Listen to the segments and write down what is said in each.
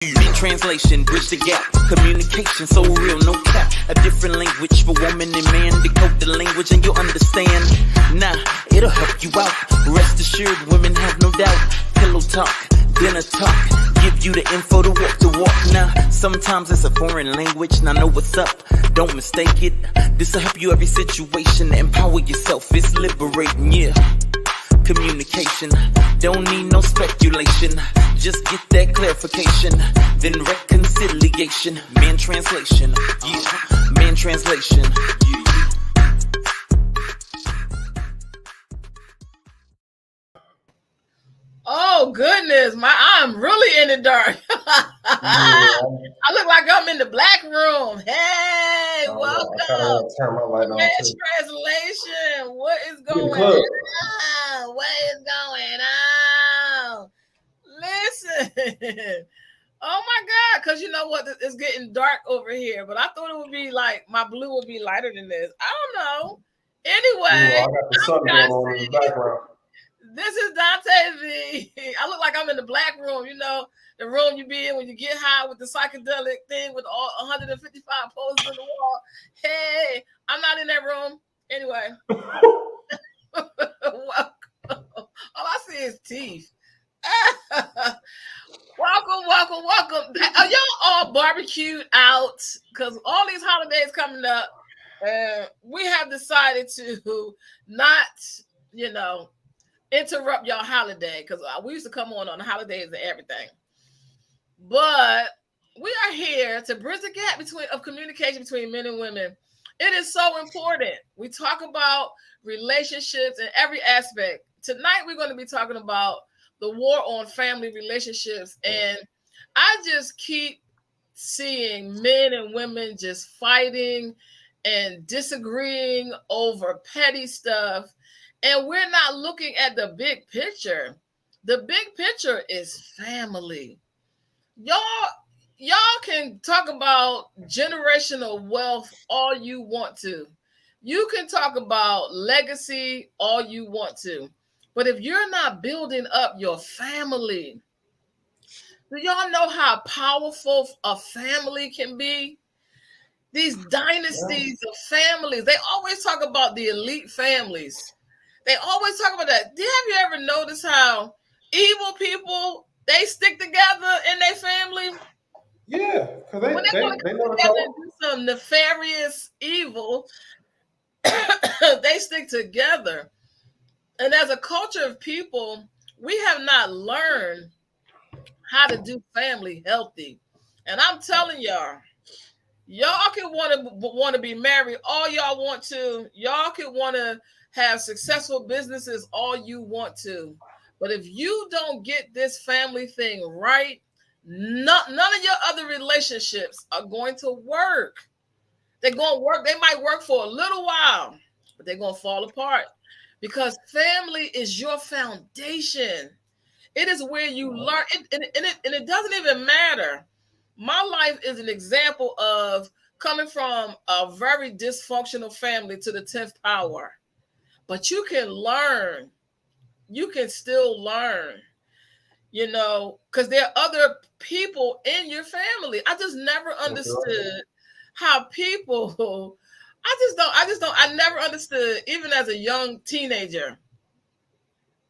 In translation, bridge the gap. Communication so real, no cap. A different language for woman and man. Decode the language and you'll understand. Nah, it'll help you out. Rest assured, women have no doubt. Pillow talk, dinner talk. Give you the info to walk the walk. Now, sometimes it's a foreign language. Now know what's up. Don't mistake it. This'll help you every situation. Empower yourself. It's liberating, yeah. Communication, don't need no speculation. Just get that clarification, then reconciliation. Man translation, yeah. Man translation, yeah. Oh goodness, I'm really in the dark. I look like I'm in the black room. Hey, welcome. I kind of want to turn my light on too. Translation. What is going on? What is going on? Listen. Oh my God, because you know what? It's getting dark over here, but I thought it would be like my blue would be lighter than this. I don't know. Anyway, I got the sun going on in the background. This is Dante V. I look like I'm in the black room, you know, the room you be in when you get high with the psychedelic thing with all 155 posters on the wall. Hey, I'm not in that room. Anyway. All I see is teeth. Welcome. Are y'all all barbecued out? Because all these holidays coming up, we have decided to not, interrupt your holiday, because we used to come on the holidays and everything. But we are here to bridge the gap of communication between men and women. It is so important. We talk about relationships in every aspect. Tonight, we're going to be talking about the war on family relationships. And I just keep seeing men and women just fighting and disagreeing over petty stuff. And we're not looking at the big picture. The big picture is family. Y'all can talk about generational wealth all you want to. You can talk about legacy all you want to. But if you're not building up your family, do y'all know how powerful a family can be? These dynasties of families, they always talk about the elite families. They always talk about that. Have you ever noticed how evil people, they stick together in their family? Yeah, because they never do some nefarious evil, they stick together. And as a culture of people, we have not learned how to do family healthy. And I'm telling y'all can want to be married all y'all want to. Y'all can want to have successful businesses all you want to. But if you don't get this family thing right, none of your other relationships are going to work. They're going to work. They might work for a little while, but they're going to fall apart. Because family is your foundation. It is where you learn. And it doesn't even matter. My life is an example of coming from a very dysfunctional family to the 10th power. But you can learn. You can still learn, because there are other people in your family. I just never understood how people... I never understood, even as a young teenager,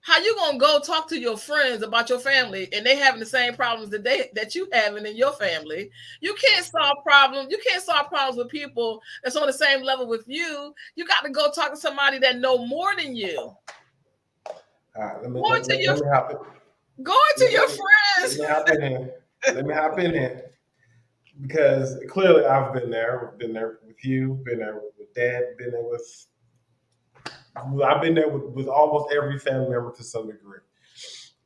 how you gonna go talk to your friends about your family and they having the same problems that you having in your family. You can't solve problems. You can't solve problems with people that's on the same level with you. You got to go talk to somebody that know more than you. All right, let me hop in. Going to your friends. Let me hop in here. Because clearly I've been there. Been there with you. Been there with Dad. I've been there with almost every family member to some degree.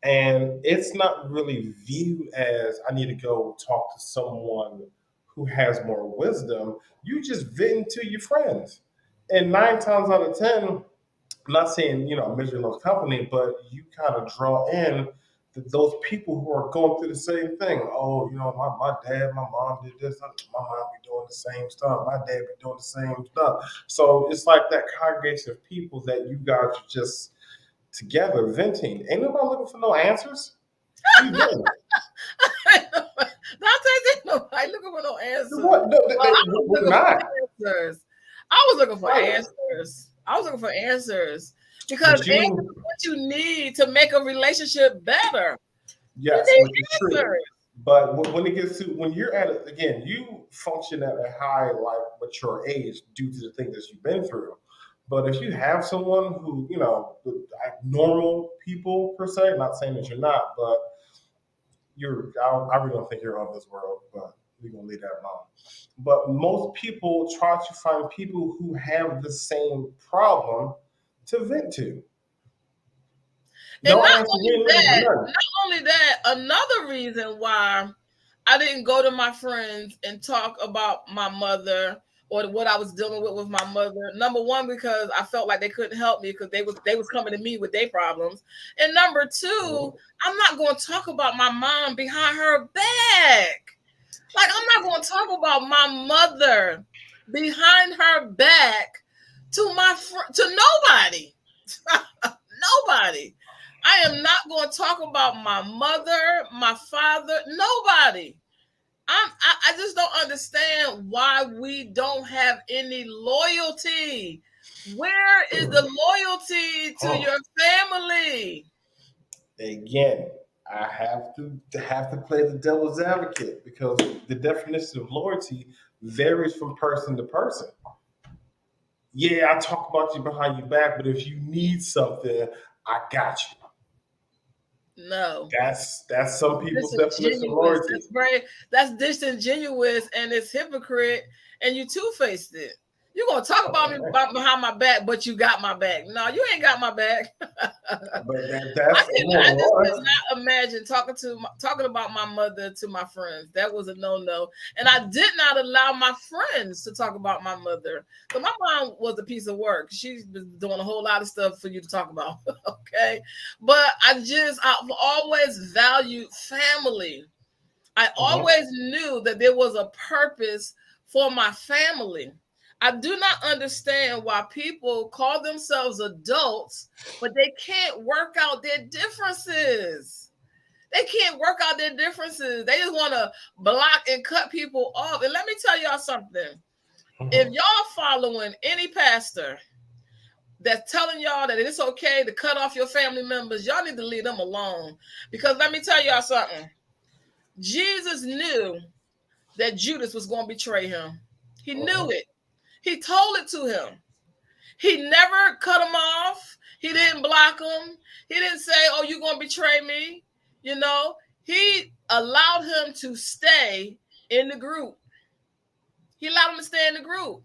And it's not really viewed as I need to go talk to someone who has more wisdom. You just vent to your friends. And 9 times out of 10, I'm not saying, measuring those company, but you kind of draw in those people who are going through the same thing. Oh, my dad, my mom did this. My mom be doing the same stuff. My dad be doing the same stuff. So it's like that congregation of people that you guys are just together venting. Ain't nobody looking for no answers. The answers. What? No, Well, I was we're looking not. for answers. I was looking for Right. answers. I was looking for answers because But answers are what you need to make a relationship better. yes, You which need is true. answers. But when it gets to when you're at it again, you function at a high, like, mature age due to the things that you've been through. But if you have someone who, like normal people per se, not saying that you're not, but I really don't think you're of this world, but we're gonna leave that alone. But most people try to find people who have the same problem to vent to. And No not answer, only we ain't looking for that, nothing. not only that, another reason why I didn't go to my friends and talk about my mother or what I was dealing with my mother. Number one, because I felt like they couldn't help me because they was coming to me with their problems. And number two, I'm not going to talk about my mom behind her back. Like, I'm not going to talk about my mother behind her back to nobody. Nobody. I am not going to talk about my mother, my father, nobody. I just don't understand why we don't have any loyalty. Where is the loyalty to your family? Again, I have to play the devil's advocate because the definition of loyalty varies from person to person. Yeah, I talk about you behind your back, but if you need something, I got you. No. That's some people's definition of loyalty. That's disingenuous and it's hypocrite and you two-faced it. You're gonna talk about me behind my back, but you got my back. No, you ain't got my back. I just could not imagine talking about my mother to my friends. That was a no-no. And I did not allow my friends to talk about my mother. So my mom was a piece of work. She's been doing a whole lot of stuff for you to talk about. Okay. But I've always valued family. I always knew that there was a purpose for my family. I do not understand why people call themselves adults, but they can't work out their differences. They can't work out their differences. They just want to block and cut people off. And let me tell y'all something. If y'all following any pastor that's telling y'all that it's okay to cut off your family members, y'all need to leave them alone. Because let me tell y'all something. Jesus knew that Judas was going to betray him. He knew it. He told it to him. He never cut him off. He didn't block him. He didn't say, oh, you're going to betray me. He allowed him to stay in the group. He allowed him to stay in the group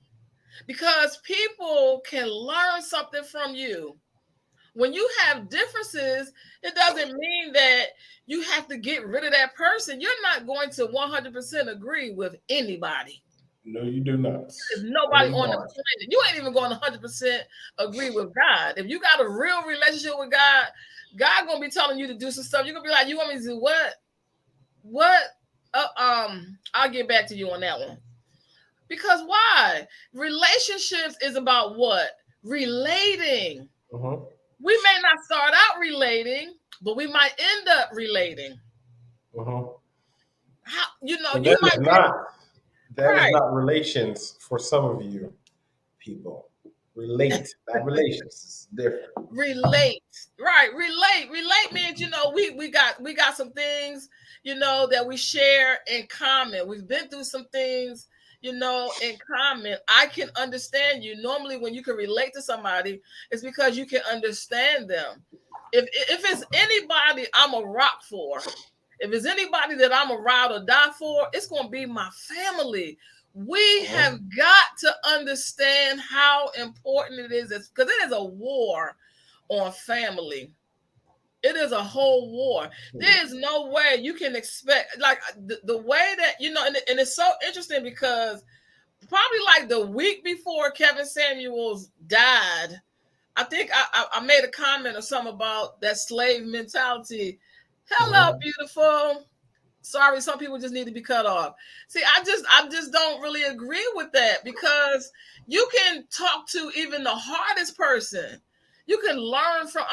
because people can learn something from you. When you have differences, it doesn't mean that you have to get rid of that person. You're not going to 100% agree with anybody. No, you do not. There's nobody on the planet. You ain't even going to 100% agree with God. If you got a real relationship with God, God gonna be telling you to do some stuff. You're gonna be like, you want me to do what? What? I'll get back to you on that one. Because why? Relationships is about what? Relating. We may not start out relating, but we might end up relating. How, you might not. That is not relations for some of you people. Relate, not relations. It's different. Relate, right? Relate means we got some things that we share in common. We've been through some things in common. I can understand you. Normally, when you can relate to somebody, it's because you can understand them. If it's anybody I'm a rock for. If it's anybody that I'm a ride or die for, it's going to be my family. We have got to understand how important it is because it is a war on family. It is a whole war. There is no way you can expect, like the way that, and it's so interesting because probably like the week before Kevin Samuels died, I think I made a comment or something about that slave mentality. Hello, beautiful. Sorry, some people just need to be cut off. See, I just don't really agree with that because you can talk to even the hardest person. You can learn from.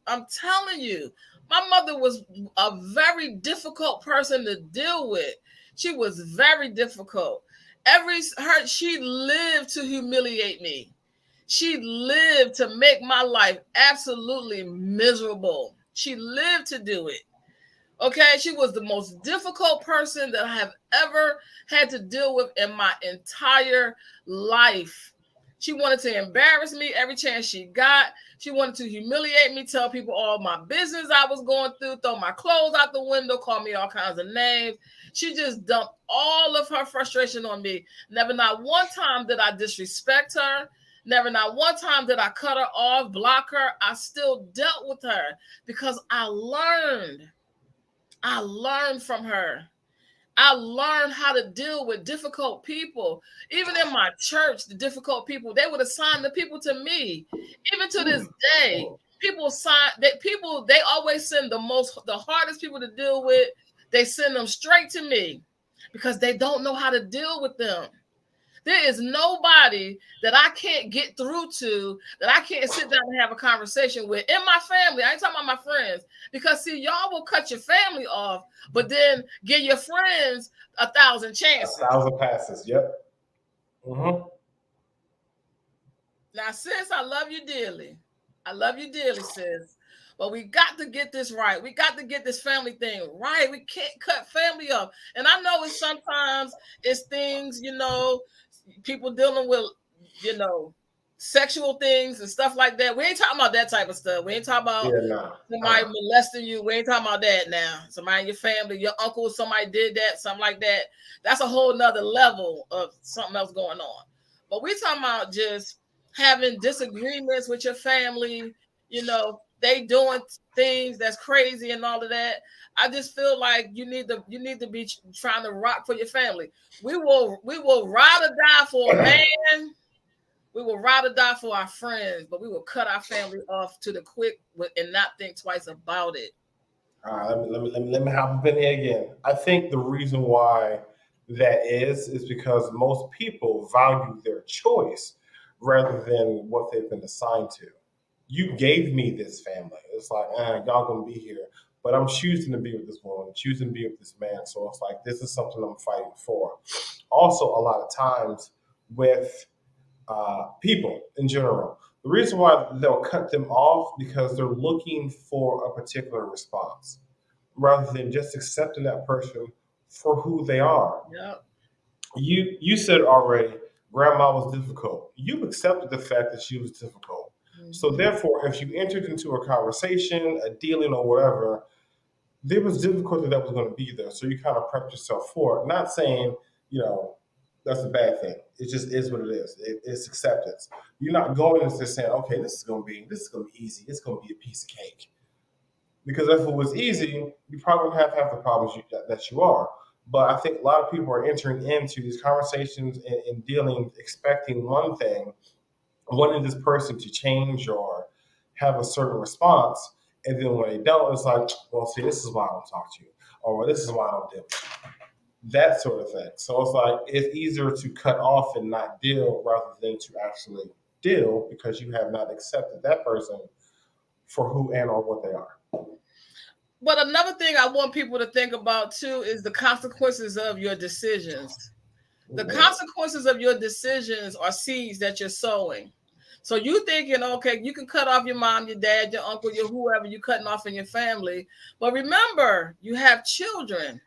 I'm telling you, my mother was a very difficult person to deal with. She was very difficult. She lived to humiliate me. She lived to make my life absolutely miserable. She lived to do it. Okay, she was the most difficult person that I have ever had to deal with in my entire life. She wanted to embarrass me every chance she got. She wanted to humiliate me, tell people all my business I was going through, throw my clothes out the window, call me all kinds of names. She just dumped all of her frustration on me. Never not one time did I disrespect her. Never not one time did I cut her off, block her. I still dealt with her because I learned from her. I learned how to deal with difficult people. Even in my church, the difficult people, they would assign the people to me. Even to this day, they always send the hardest people to deal with. They send them straight to me because they don't know how to deal with them. There is nobody that I can't get through to, that I can't sit down and have a conversation with in my family. I ain't talking about my friends, because see, y'all will cut your family off, but then give your friends 1,000 chances. 1,000 passes. Yep. Mm-hmm. Now, sis, I love you dearly. I love you dearly, sis. But we got to get this right. We got to get this family thing right. We can't cut family up. And I know sometimes it's things, people dealing with, sexual things and stuff like that. We ain't talking about that type of stuff. We ain't talking about somebody molesting you. We ain't talking about that now. Somebody in your family, your uncle, somebody did that, something like that. That's a whole nother level of something else going on. But we talking about just having disagreements with your family, they doing things that's crazy and all of that. I just feel like you need to be trying to rock for your family. We will ride or die for a man. We will ride or die for our friends, but we will cut our family off to the quick and not think twice about it. All right, let me hop in here again. I think the reason why that is because most people value their choice rather than what they've been assigned to. You gave me this family. It's like, y'all gonna be here, but I'm choosing to be with this woman, choosing to be with this man. So it's like, this is something I'm fighting for. Also, a lot of times with people in general, the reason why they'll cut them off because they're looking for a particular response rather than just accepting that person for who they are. Yeah. You said already, grandma was difficult. You accepted the fact that she was difficult. Mm-hmm. So therefore, if you entered into a conversation, a dealing or whatever, there was difficulty that was going to be there. So you kind of prepped yourself for it. Not saying, that's a bad thing. It just is what it is. It's acceptance. You're not going into saying, okay, this is going to be easy. It's going to be a piece of cake. Because if it was easy, you probably wouldn't have half the problems that you are. But I think a lot of people are entering into these conversations and dealing, expecting one thing, wanting this person to change or have a certain response. And then when they don't, it's like, well, see, this is why I don't talk to you. Or this is why I don't deal with you. That sort of thing. So it's like, it's easier to cut off and not deal rather than to actually deal because you have not accepted that person for who and or what they are. But another thing I want people to think about too is the consequences of your decisions. The consequences of your decisions are seeds that you're sowing. So you thinking, okay, you can cut off your mom, your dad, your uncle, your whoever you're cutting off in your family. But remember, you have children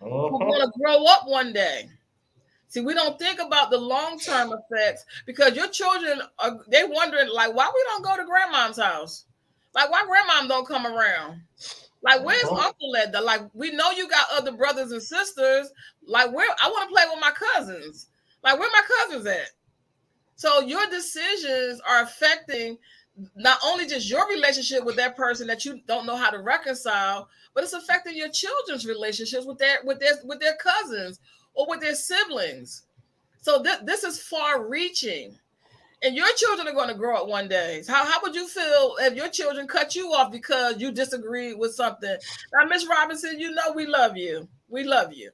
who are going to grow up one day. See, we don't think about the long-term effects because your children they wondering like, why we don't go to grandma's house? Like, why grandma don't come around? Like, where's Uncle at? Like, we know you got other brothers and sisters. Like, I want to play with my cousins. Like, where my cousins at? So your decisions are affecting not only just your relationship with that person that you don't know how to reconcile, but it's affecting your children's relationships with their cousins or with their siblings. So this is far-reaching. And your children are going to grow up one day. How would you feel if your children cut you off because you disagreed with something? Now, Ms. Robinson, we love you. We love you.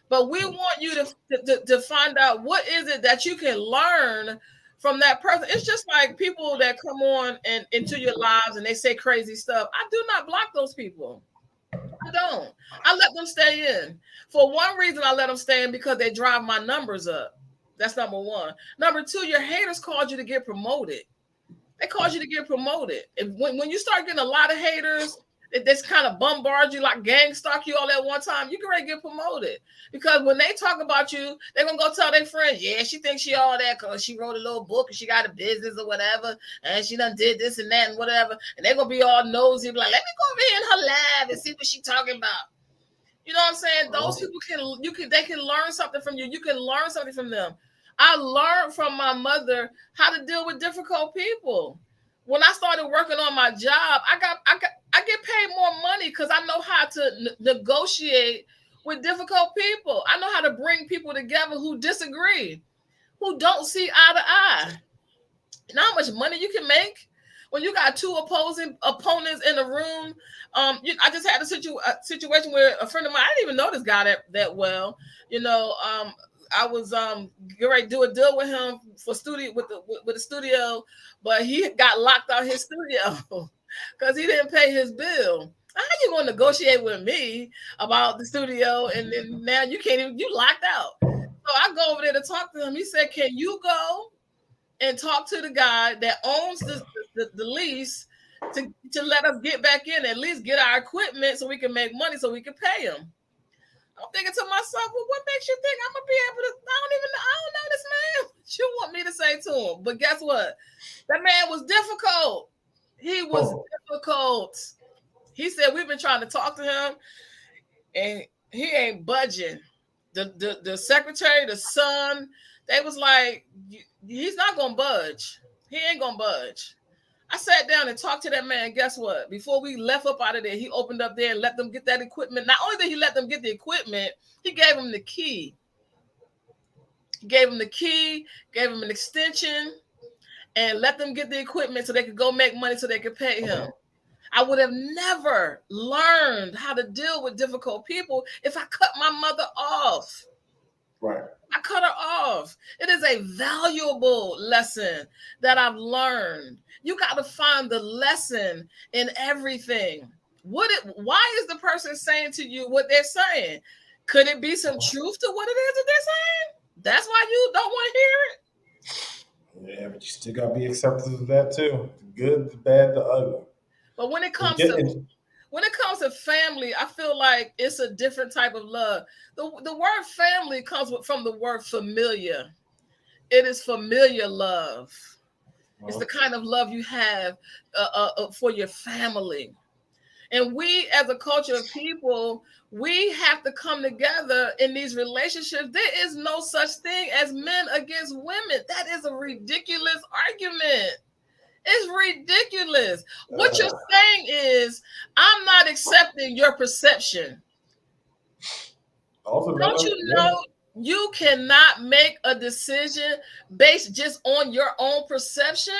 But we want you to find out what is it that you can learn from that person. It's just like people that come on and into your lives and they say crazy stuff. I do not block those people. I don't. I let them stay in. For one reason, I let them stay in because they drive my numbers up. That's number one. Number two, your haters called you to get promoted. They cause you to get promoted. When you start getting a lot of haters, this kind of bombard you, like gang stalk you all at one time, you can ready to get promoted. Because when they talk about you, they're gonna go tell their friends, yeah, she thinks she all that because she wrote a little book and she got a business or whatever, and she done did this and that and whatever. And they're gonna be all nosy, be like, let me go over here in her lab and see what she talking about. You know what I'm saying? Those people they can learn something from you. You can learn something from them. I learned from my mother how to deal with difficult people. When I started working on my job, I get paid more money because I know how to negotiate with difficult people. I know how to bring people together who disagree, who don't see eye to eye. You know how much money you can make when you got two opposing opponents in the room. I just had a situation where a friend of mine, I didn't even know this guy that well. I was getting ready to do a deal with him for studio with the studio, but he got locked out his studio because he didn't pay his bill. How you going to negotiate with me about the studio and then now you can't even, you locked out? So I go over there to talk to him. He said, "Can you go and talk to the guy that owns the lease to let us get back in, at least get our equipment so we can make money so we can pay him?" I'm thinking to myself, well, what makes you think I'm gonna be able to? I don't know this man. What you want me to say to him? But guess what? That man was difficult. He was difficult. He said we've been trying to talk to him, and he ain't budging. The secretary, the son, they was like, he's not gonna budge. He ain't gonna budge. I sat down and talked to that man. Guess what? Before we left up out of there, he opened up there and let them get that equipment. Not only did he let them get the equipment, he gave them the key. He gave them the key, gave them an extension, and let them get the equipment so they could go make money so they could pay him. I would have never learned how to deal with difficult people if I cut my mother off. Right. I cut her off. It is a valuable lesson that I've learned. You got to find the lesson in everything. Why is the person saying to you what they're saying? Could it be some truth to what it is that they're saying? That's why you don't want to hear it? Yeah, but you still got to be accepting of that too. The good, the bad, the ugly. But when it comes to family, I feel like it's a different type of love. The word family comes from the word familiar. It is familiar love. It's the kind of love you have for your family. And we, as a culture of people, we have to come together in these relationships. There is no such thing as men against women. That is a ridiculous argument. It's ridiculous. What you're saying is, I'm not accepting your perception. Don't you know you cannot make a decision based just on your own perception?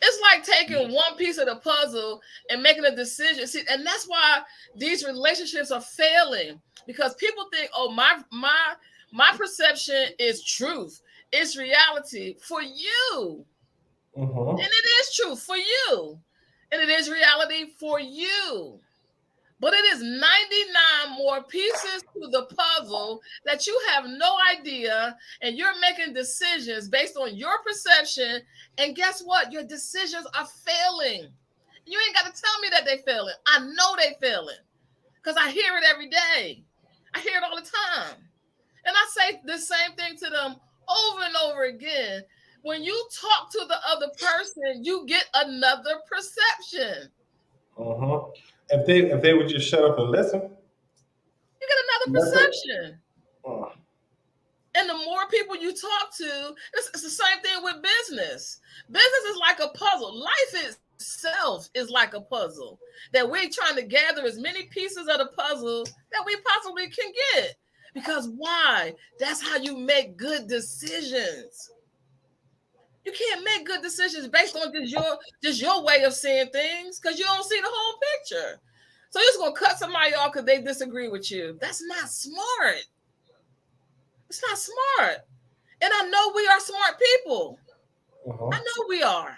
It's like taking one piece of the puzzle and making a decision. See, and that's why these relationships are failing, because people think, oh, my perception is truth. It's reality for you. And it is true for you. And it is reality for you. But it is 99 more pieces to the puzzle that you have no idea, and you're making decisions based on your perception. And guess what? Your decisions are failing. You ain't got to tell me that they're failing. I know they're failing because I hear it every day. I hear it all the time. And I say the same thing to them over and over again. When you talk to the other person, you get another perception. If they would just shut up and listen, you get another perception. And the more people you talk to, it's the same thing with business. Business is like a puzzle. Life itself is like a puzzle that we're trying to gather as many pieces of the puzzle that we possibly can get. Because why? That's how you make good decisions. You can't make good decisions based on just your way of seeing things, because you don't see the whole picture. So you're just gonna cut somebody off because they disagree with you. That's not smart. It's not smart. And I know we are smart people. I know we are.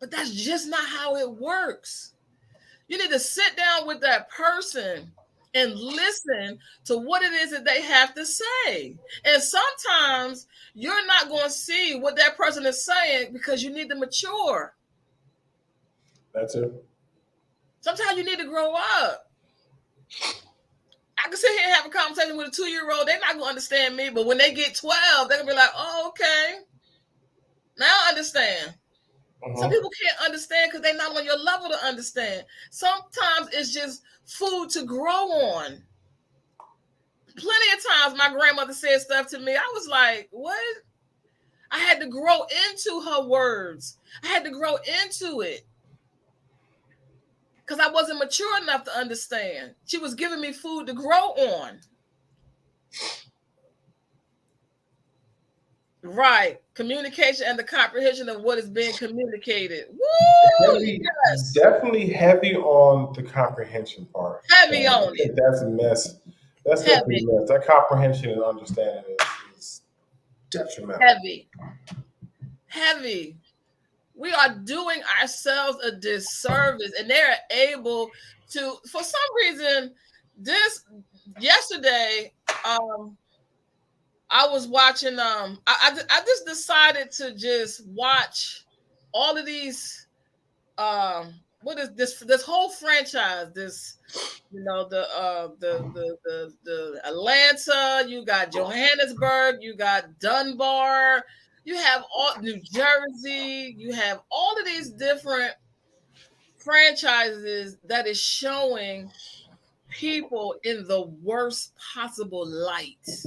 But that's just not how it works. You need to sit down with that person and listen to what it is that they have to say. And sometimes you're not going to see what that person is saying because you need to mature. That's it. Sometimes you need to grow up. I can sit here and have a conversation with a 2-year-old. They're not going to understand me. But when they get 12, they're going to be like, oh, okay. Now I understand. Some people can't understand because they're not on your level to understand. Sometimes it's just food to grow on. Plenty of times my grandmother said stuff to me. I was like, what? I had to grow into her words. I had to grow into it because I wasn't mature enough to understand. She was giving me food to grow on. Right. Communication and the comprehension of what is being communicated. Woo! Yes. Definitely heavy on the comprehension part. Heavy on it. That's a mess. That's definitely a mess. That comprehension and understanding is detrimental. Heavy. We are doing ourselves a disservice, and they're able to, for some reason, yesterday, I was watching. I just decided to just watch all of these. What is this whole franchise? This, the Atlanta. You got Johannesburg. You got Dunbar. You have all New Jersey. You have all of these different franchises that is showing people in the worst possible light.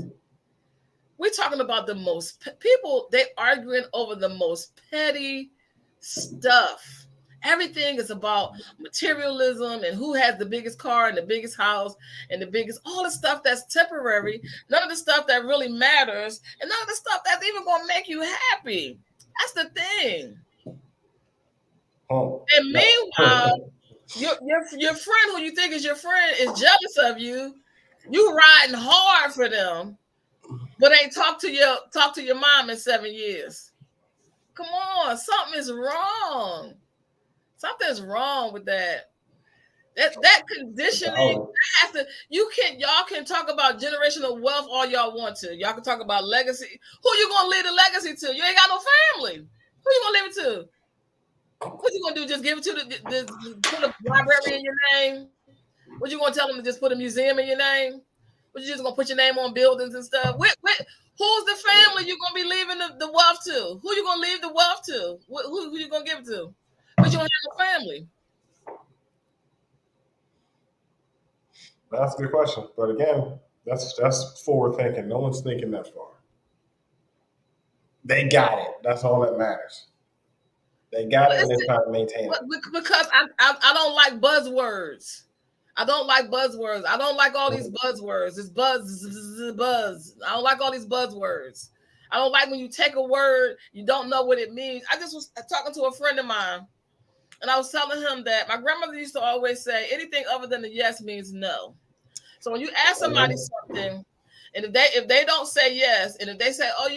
We're talking about the most people, they arguing over the most petty stuff. Everything is about materialism and who has the biggest car and the biggest house and the biggest, all the stuff that's temporary, none of the stuff that really matters, and none of the stuff that's even going to make you happy. That's the thing. Oh. And meanwhile, your friend who you think is your friend is jealous of you. You riding hard for them, but ain't talked to your mom in 7 years. Come on, something is wrong. Something's wrong with that. That conditioning has to. Y'all can talk about generational wealth all y'all want to. Y'all can talk about legacy. Who you gonna leave the legacy to? You ain't got no family. Who you gonna leave it to? What you gonna do? Just give it to put a library in your name? What you gonna tell them to just put a museum in your name? What you just gonna put your name on buildings and stuff? Who's the family you gonna be leaving the wealth to? Who you gonna leave the wealth to? Who you gonna give it to? But you don't have a family. That's a good question. But again, that's forward thinking. No one's thinking that far. They got it. That's all that matters. They got it and they're trying to maintain it. Because I don't like buzzwords. I don't like buzzwords. I don't like all these buzzwords. It's buzz. I don't like all these buzzwords. I don't like when you take a word, you don't know what it means. I just was talking to a friend of mine, and I was telling him that my grandmother used to always say anything other than a yes means no. So when you ask somebody something, and if they don't say yes, and if they say, oh, if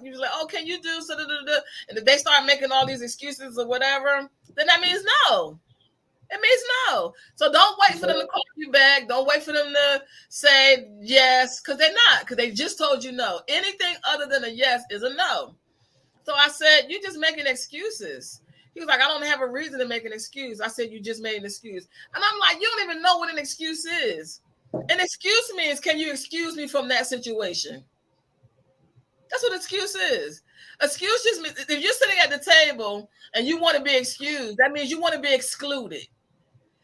you're like, oh, can you do so, and if they start making all these excuses or whatever, then that means no. It means no. So don't wait for them to call you back. Don't wait for them to say yes, because they're not, because they just told you no. Anything other than a yes is a no. So I said, you're just making excuses. He was like, I don't have a reason to make an excuse. I said, you just made an excuse. And I'm like, you don't even know what an excuse is. An excuse means, can you excuse me from that situation? That's what excuse is. Excuse just means, if you're sitting at the table and you want to be excused, that means you want to be excluded.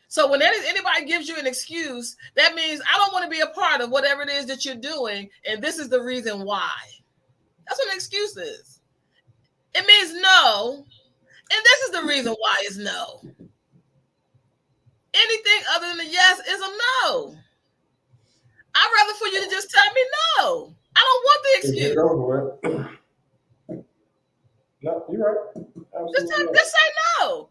So when anybody gives you an excuse, that means I don't want to be a part of whatever it is that you're doing, and this is the reason why. That's what an excuse is. It means no, and this is the reason why it's no. Anything other than a yes is a no. I'd rather for you to just tell me no. I don't want the excuse. No, you're right. Absolutely. Just say no.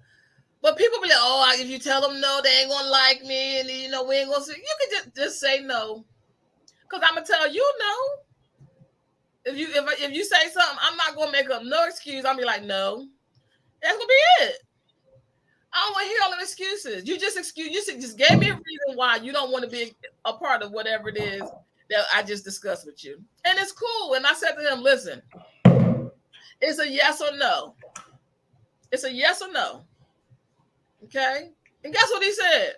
But people be like, oh, if you tell them no, they ain't gonna like me, and we ain't gonna see. You can just say no, because I'm gonna tell you no. If you say something, I'm not gonna make up no excuse. I'll be like, no. That's gonna be it. I don't want to hear all the excuses. You just gave me a reason why you don't want to be a part of whatever it is that I just discussed with you. And it's cool. And I said to him, listen, it's a yes or no. It's a yes or no. Okay? And guess what he said?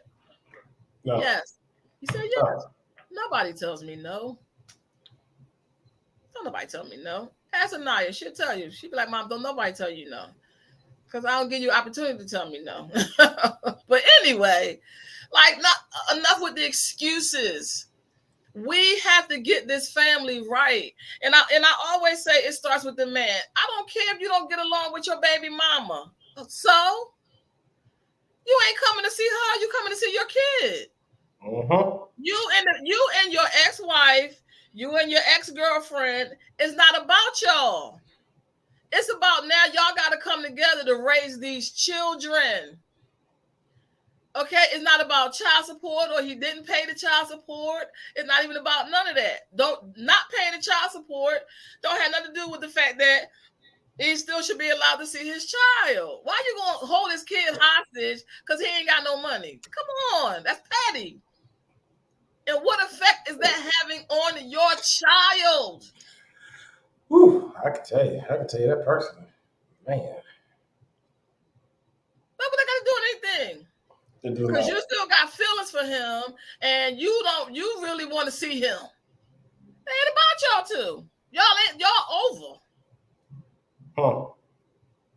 No. Yes. He said yes. Nobody tells me no. Don't nobody tell me no. Ask Anaya. She'll tell you. She'll be like, Mom, don't nobody tell you no. Because I don't give you opportunity to tell me no. But anyway, like, not enough with the excuses. We have to get this family right. And I always say it starts with the man. I don't care if you don't get along with your baby mama. So you ain't coming to see her, you coming to see your kid. Uh-huh. You and your ex-wife, you and your ex-girlfriend, it's not about y'all. It's about now y'all got to come together to raise these children. Okay, it's not about child support or he didn't pay the child support. It's not even about none of that. Not paying the child support don't have nothing to do with the fact that he still should be allowed to see his child. Why you gonna hold his kid hostage because he ain't got no money? Come on, that's petty. And what effect is that having on your child? Whew, I can tell you that personally. Man. But they gotta do anything. Because you still got feelings for him and you really want to see him. It ain't about y'all two. Y'all over. Huh.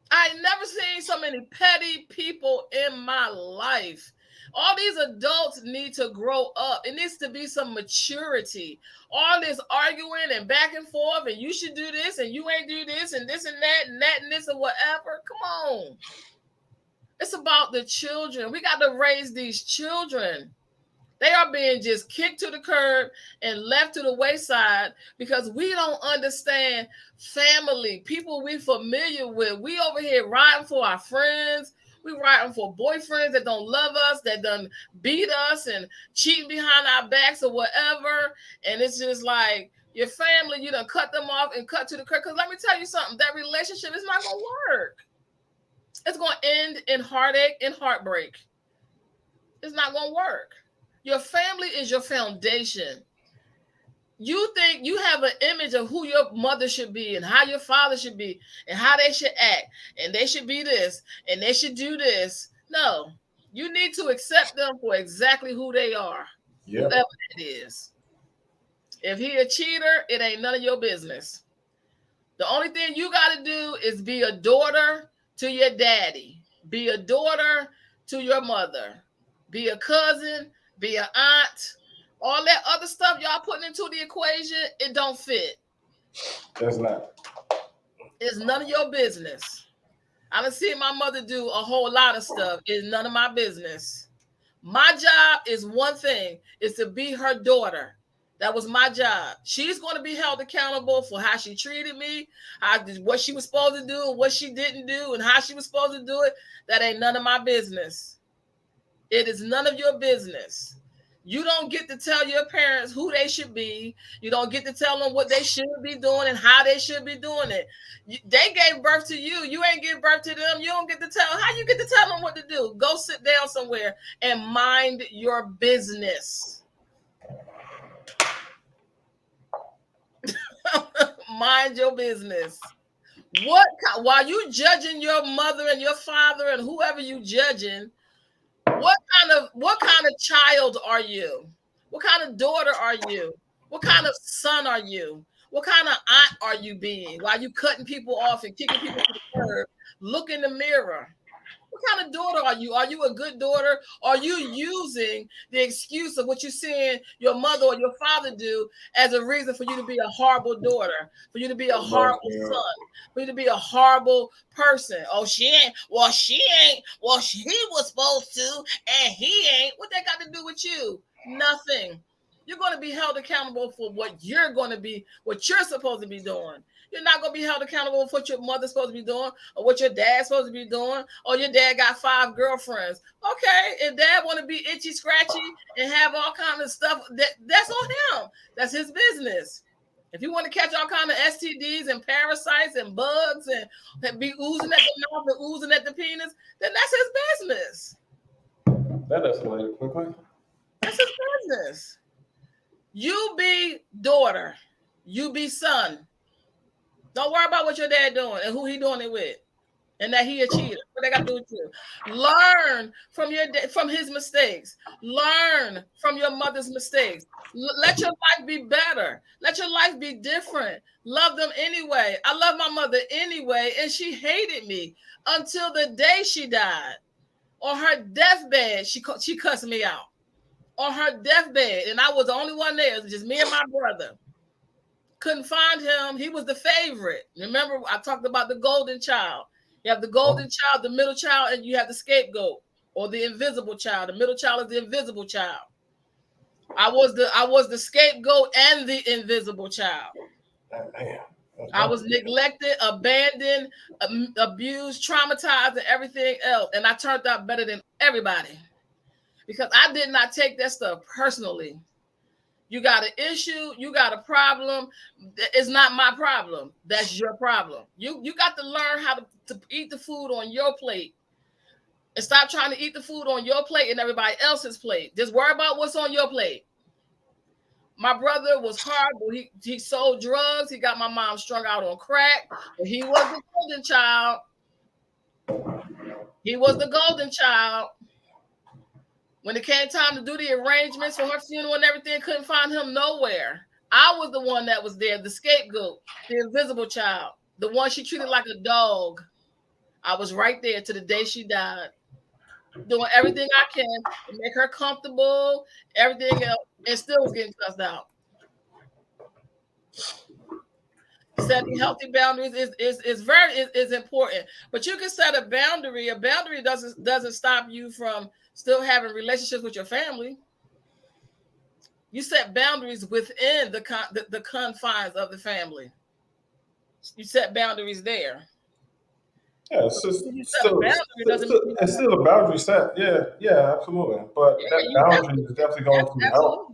I ain't never seen so many petty people in my life. All these adults need to grow up. It needs to be some maturity. All this arguing and back and forth, and you should do this, and you ain't do this, and this and that, and that and this and whatever. Come on. It's about the children. We got to raise these children. They are being just kicked to the curb and left to the wayside because we don't understand family, people we familiar with. We over here riding for our friends. We riding for boyfriends that don't love us, that done beat us and cheating behind our backs or whatever. And it's just like your family, you done cut them off and cut to the curb. Because let me tell you something, that relationship is not going to work. It's going to end in heartache and heartbreak. It's not going to work. Your family is your foundation. You think you have an image of who your mother should be and how your father should be and how they should act. And they should be this and they should do this. No, you need to accept them for exactly who they are. Yep. Whoever it is. If he a cheater, it ain't none of your business. The only thing you got to do is be a daughter to your daddy. Be a daughter to your mother. Be a cousin. Be an aunt. All that other stuff y'all putting into the equation, it don't fit. That's not. It's none of your business. I done seen my mother do a whole lot of stuff. It's none of my business. My job is one thing, is to be her daughter. That was my job. She's going to be held accountable for how she treated me, what she was supposed to do, and what she didn't do, and how she was supposed to do it. That ain't none of my business. It is none of your business. You don't get to tell your parents who they should be. You don't get to tell them what they should be doing and how they should be doing it. They gave birth to you. You ain't give birth to them. You don't get to tell. How you get to tell them what to do? Go sit down somewhere and mind your business. Mind your business. While you judging your mother and your father and whoever you judging, what kind of child are you? What kind of daughter are you? What kind of son are you? What kind of aunt are you being? While you cutting people off and kicking people to the curb, look in the mirror. What kind of daughter are you? Are you a good daughter? Are you using the excuse of what you're seeing your mother or your father do as a reason for you to be a horrible daughter, for you to be a horrible son, for you to be a horrible person? Oh, she ain't. Well, she ain't. Well, he was supposed to, and he ain't. What that got to do with you? Nothing. You're going to be held accountable for what you're going to be, what you're supposed to be doing. You're not going to be held accountable for what your mother's supposed to be doing or what your dad's supposed to be doing. Or your dad got 5 girlfriends. Okay, if dad want to be itchy, scratchy, and have all kinds of stuff, that's on him. That's his business. If you want to catch all kind of STDs and parasites and bugs and be oozing at the mouth and oozing at the penis, then that's his business. That escalated quickly. That's his business. You be daughter. You be son. Don't worry about what your dad doing and who he doing it with. And that he a cheater. What they got to do with you? Learn from his mistakes. Learn from your mother's mistakes. Let your life be better. Let your life be different. Love them anyway. I love my mother anyway, and she hated me until the day she died. On her deathbed, she cussed me out. On her deathbed, and I was the only one there. It was just me and my brother. Couldn't find him. He was the favorite. Remember, I talked about the golden child. You have the golden child, the middle child, and you have the scapegoat or the invisible child. The middle child is the invisible child. I was the scapegoat and the invisible child. I was neglected, abandoned, abused, traumatized, and everything else. And I turned out better than everybody because I did not take that stuff personally. You got an issue, you got a problem. It's not my problem. That's your problem. You got to learn how to eat the food on your plate and stop trying to eat the food on your plate and everybody else's plate. Just worry about what's on your plate. My brother was horrible. He sold drugs. He got my mom strung out on crack. But he was the golden child. He was the golden child. When it came time to do the arrangements for her funeral and everything, couldn't find him nowhere. I was the one that was there, the scapegoat, the invisible child, the one she treated like a dog. I was right there to the day she died, doing everything I can to make her comfortable, everything else, and still was getting cussed out. Setting healthy boundaries is important, but you can set a boundary. A boundary doesn't stop you from still having relationships with your family. You set boundaries within the confines of the family. You set boundaries there. Yeah, it's still a boundary set. Yeah, absolutely. But that boundary is definitely going to help.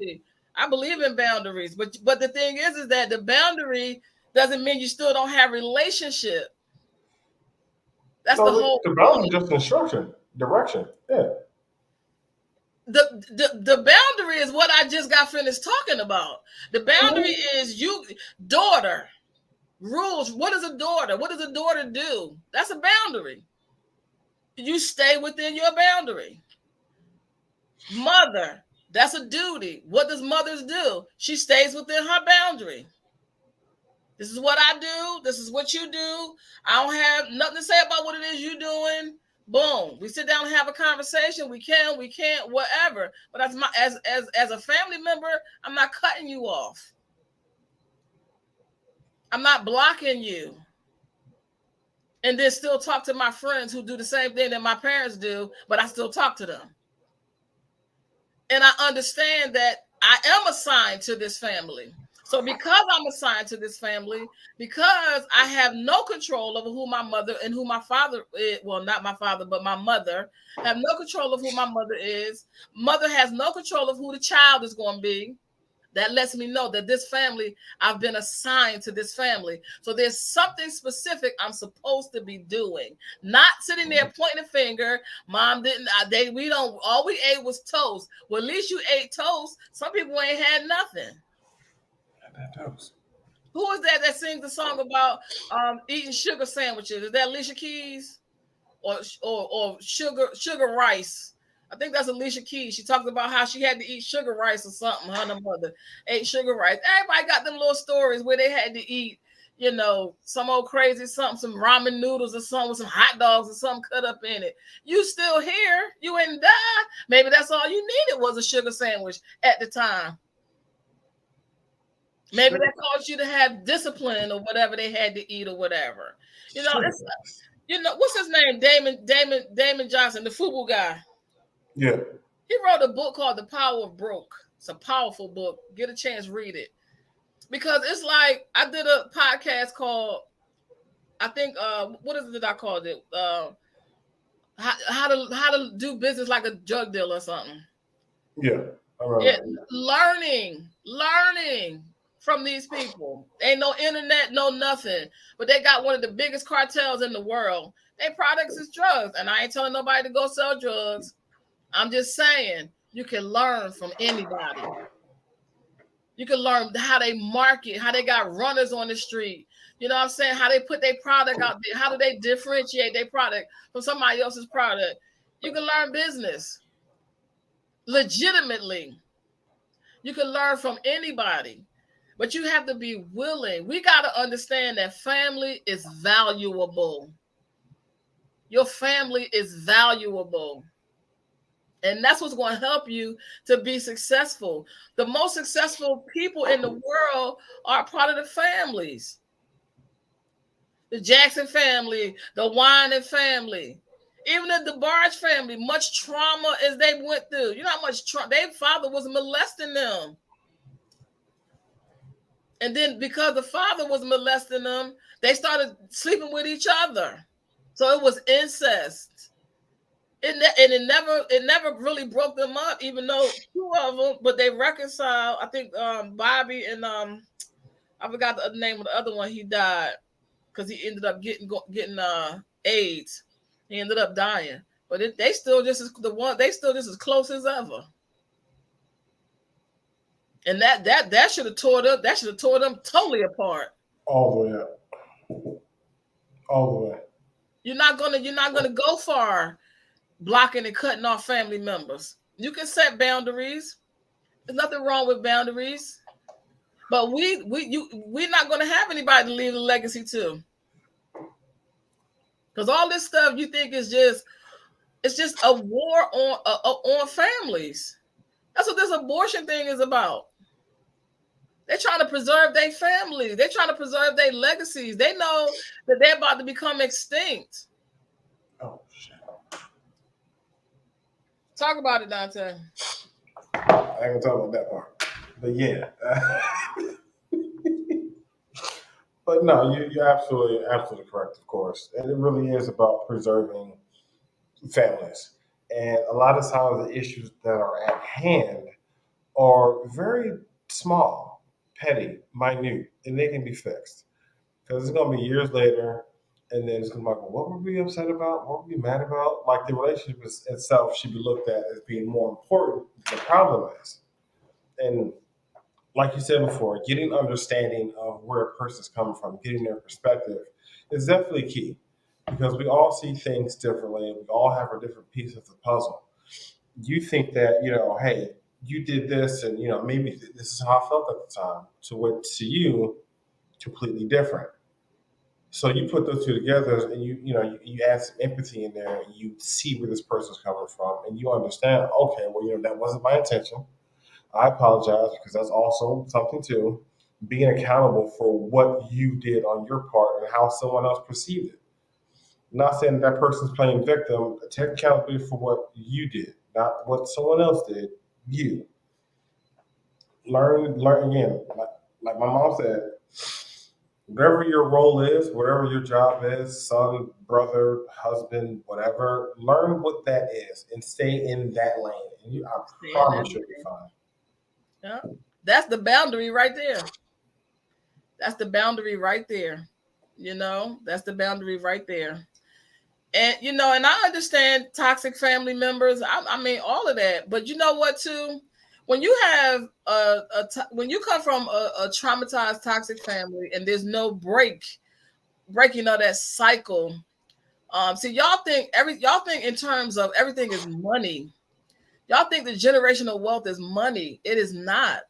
I believe in boundaries, but the thing is that the boundary doesn't mean you still don't have relationship. That's the whole. The boundary is just instruction, direction. Yeah. The boundary is what I just got finished talking about. The boundary is daughter. Rules. What is a daughter? What does a daughter do? That's a boundary. You stay within your boundary. Mother. That's a duty. What does mothers do? She stays within her boundary. This is what I do. This is what you do. I don't have nothing to say about what it is you're doing. Boom. We sit down and have a conversation. We can't, whatever. But as a family member, I'm not cutting you off. I'm not blocking you. And then still talk to my friends who do the same thing that my parents do, but I still talk to them. And I understand that I am assigned to this family. So because I'm assigned to this family, because I have no control over who my mother and who my father is, well, not my father, but my mother, have no control of who my mother is. Mother has no control of who the child is going to be. That lets me know that this family, I've been assigned to this family. So there's something specific I'm supposed to be doing. Not sitting there pointing a finger. Mom didn't, all we ate was toast. Well, at least you ate toast. Some people ain't had nothing. Who is that sings the song about eating sugar sandwiches? Is that Alicia Keys or sugar rice? I think that's Alicia Keys. She talks about how she had to eat sugar rice or something. Her and her mother ate sugar rice. Everybody got them little stories where they had to eat, some old crazy something, some ramen noodles or something with some hot dogs or something cut up in it. You still here. You ain't die. Maybe that's all you needed was a sugar sandwich at the time. Maybe that caused you to have discipline or whatever they had to eat or whatever. What's his name? Damon Johnson, the FUBU guy. Yeah. He wrote a book called The Power of Broke. It's a powerful book. Get a chance, read it. Because it's like, I did a podcast called, I think, what is it that I called it? How to do business like a drug dealer or something. Yeah. Learning. from these people. Ain't no internet, no nothing. But they got one of the biggest cartels in the world. Their products is drugs. And I ain't telling nobody to go sell drugs. I'm just saying you can learn from anybody. You can learn how they market, how they got runners on the street. You know what I'm saying? How they put their product out there. How do they differentiate their product from somebody else's product? You can learn business legitimately. You can learn from anybody, but you have to be willing. We got to understand that family is valuable. Your family is valuable. And that's what's going to help you to be successful. The most successful people in the world are part of the families. The Jackson family, the Winan family, even the DeBarge family, much trauma as they went through. You know how much trauma? Their father was molesting them. And then because the father was molesting them, they started sleeping with each other. So it was incest. It never really broke them up, even though two of them, but they reconciled. I think Bobby and I forgot the name of the other one. He died because he ended up getting AIDS. He ended up dying, but they still just as close as ever. And that should have tore them totally apart. All the way up. All the way. You're not gonna go far blocking and cutting off family members. You can set boundaries. There's nothing wrong with boundaries. But we're not gonna have anybody to leave a legacy to. Because all this stuff you think is just a war on families. That's what this abortion thing is about. They're trying to preserve their families. They're trying to preserve their legacies. They know that they're about to become extinct. Oh shit. Talk about it, Dante. I ain't gonna talk about that part. But yeah. But no, you're absolutely correct, of course. And it really is about preserving families. And a lot of times the issues that are at hand are very small, petty, minute, and they can be fixed. Because it's going to be years later, and then it's going to be like, well, what were we upset about? What were we mad about? Like the relationship itself should be looked at as being more important than the problem is. And like you said before, getting understanding of where a person's coming from, getting their perspective is definitely key because we all see things differently. We all have our different pieces of the puzzle. You think that, hey, you did this and, maybe this is how I felt at the time. To what to you, completely different. So you put those two together and you add some empathy in there and you see where this person's coming from and you understand, okay, well, that wasn't my intention. I apologize because that's also something too. Being accountable for what you did on your part and how someone else perceived it. Not saying that person's playing victim. Take accountability for what you did, not what someone else did. You learn again. Like my mom said, whatever your role is, whatever your job is, son, brother, husband, whatever, learn what that is and stay in that lane. And I promise you'll be fine. Yeah, that's the boundary right there. That's the boundary right there. That's the boundary right there. And and I understand toxic family members. I mean all of that. But you know what too? When you have when you come from a traumatized toxic family and there's no breaking of that cycle. See, y'all think in terms of everything is money. Y'all think the generational wealth is money. It is not.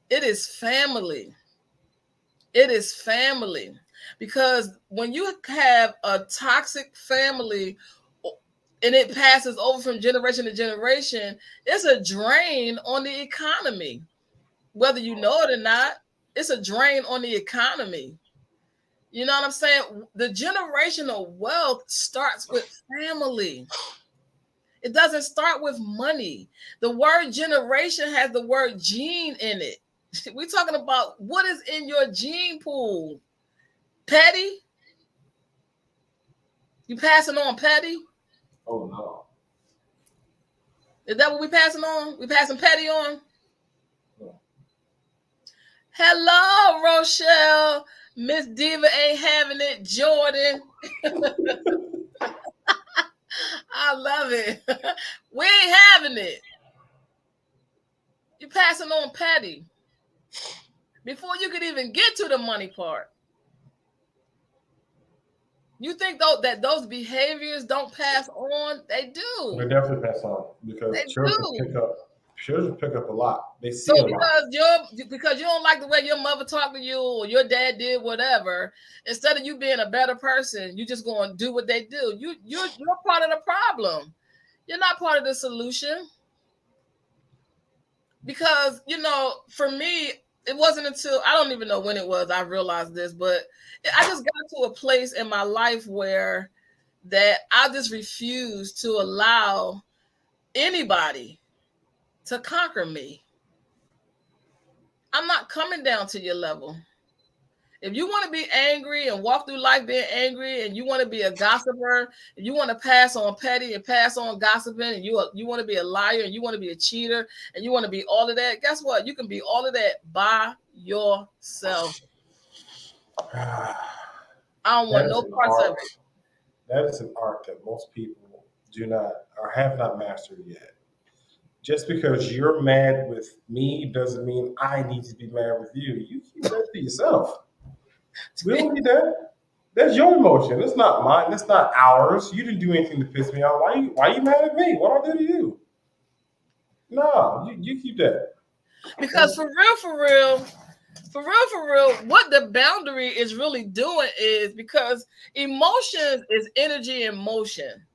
It is family. It is family. Because when you have a toxic family and it passes over from generation to generation, it's a drain on the economy. Whether you know it or not, it's a drain on the economy. You know what I'm saying? The generational wealth starts with family. It doesn't start with money. The word generation has the word gene in it. We're talking about what is in your gene pool. Petty? You passing on petty? Oh, no. Is that what we passing on? We passing petty on? Yeah. Hello, Rochelle. Miss Diva ain't having it. Jordan. I love it. We ain't having it. You passing on petty before you could even get to the money part. You think though that those behaviors don't pass on? They They do. definitely pass on because They children do. pick up a lot. They So see a lot. because you don't like the way your mother talked to you or your dad did whatever, instead of you being a better person, you just going to do what they do. You're part of the problem. You're not part of the solution. Because for me, it wasn't until I don't even know when it was I realized this, but I just got to a place in my life where that I just refused to allow anybody to conquer me. I'm not coming down to your level. If you want to be angry and walk through life being angry, and you want to be a gossiper, and you want to pass on petty and pass on gossiping, and you want to be a liar, and you want to be a cheater, and you want to be all of that, guess what? You can be all of that by yourself. I don't want no parts of it. That is an art that most people do not or have not mastered yet. Just because you're mad with me doesn't mean I need to be mad with you. You keep that to yourself. We don't need that. That's your emotion. It's not mine. It's not ours. You didn't do anything to piss me off. Why you mad at me? What I do to you? No, you keep that. Because for real, what the boundary is really doing is because emotions is energy in motion.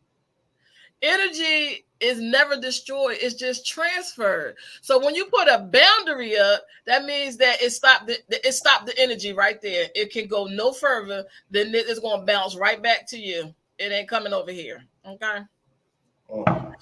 Energy is never destroyed, it's just transferred. So when you put a boundary up, that means that it stopped the energy right there. It can go no further, then it's going to bounce right back to you. It ain't coming over here. Okay.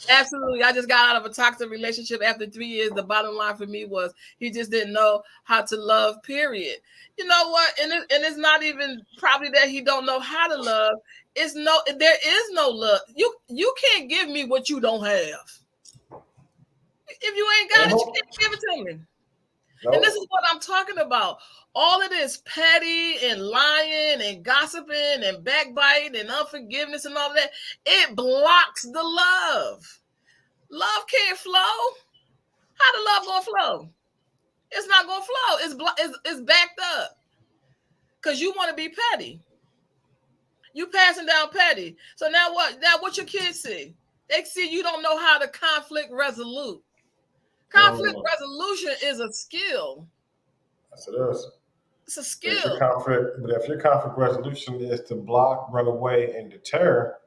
Absolutely. I just got out of a toxic relationship after 3 years. The bottom line for me was he just didn't know how to love, period. You know what? And it's not even probably that he don't know how to love. There is no love. You can't give me what you don't have. If you ain't got it, you can't give it to me. And this is what I'm talking about. All of this petty and lying and gossiping and backbiting and unforgiveness and all of that, it blocks the love. Love can't flow. How the love gonna flow? It's not gonna flow. It's backed up. Because you want to be petty. You passing down petty. So now what? Now what your kids see? They see you don't know how to conflict resolute. Conflict resolution is a skill. Yes, it is. It's a skill. If your conflict resolution is to block, run away, and deter,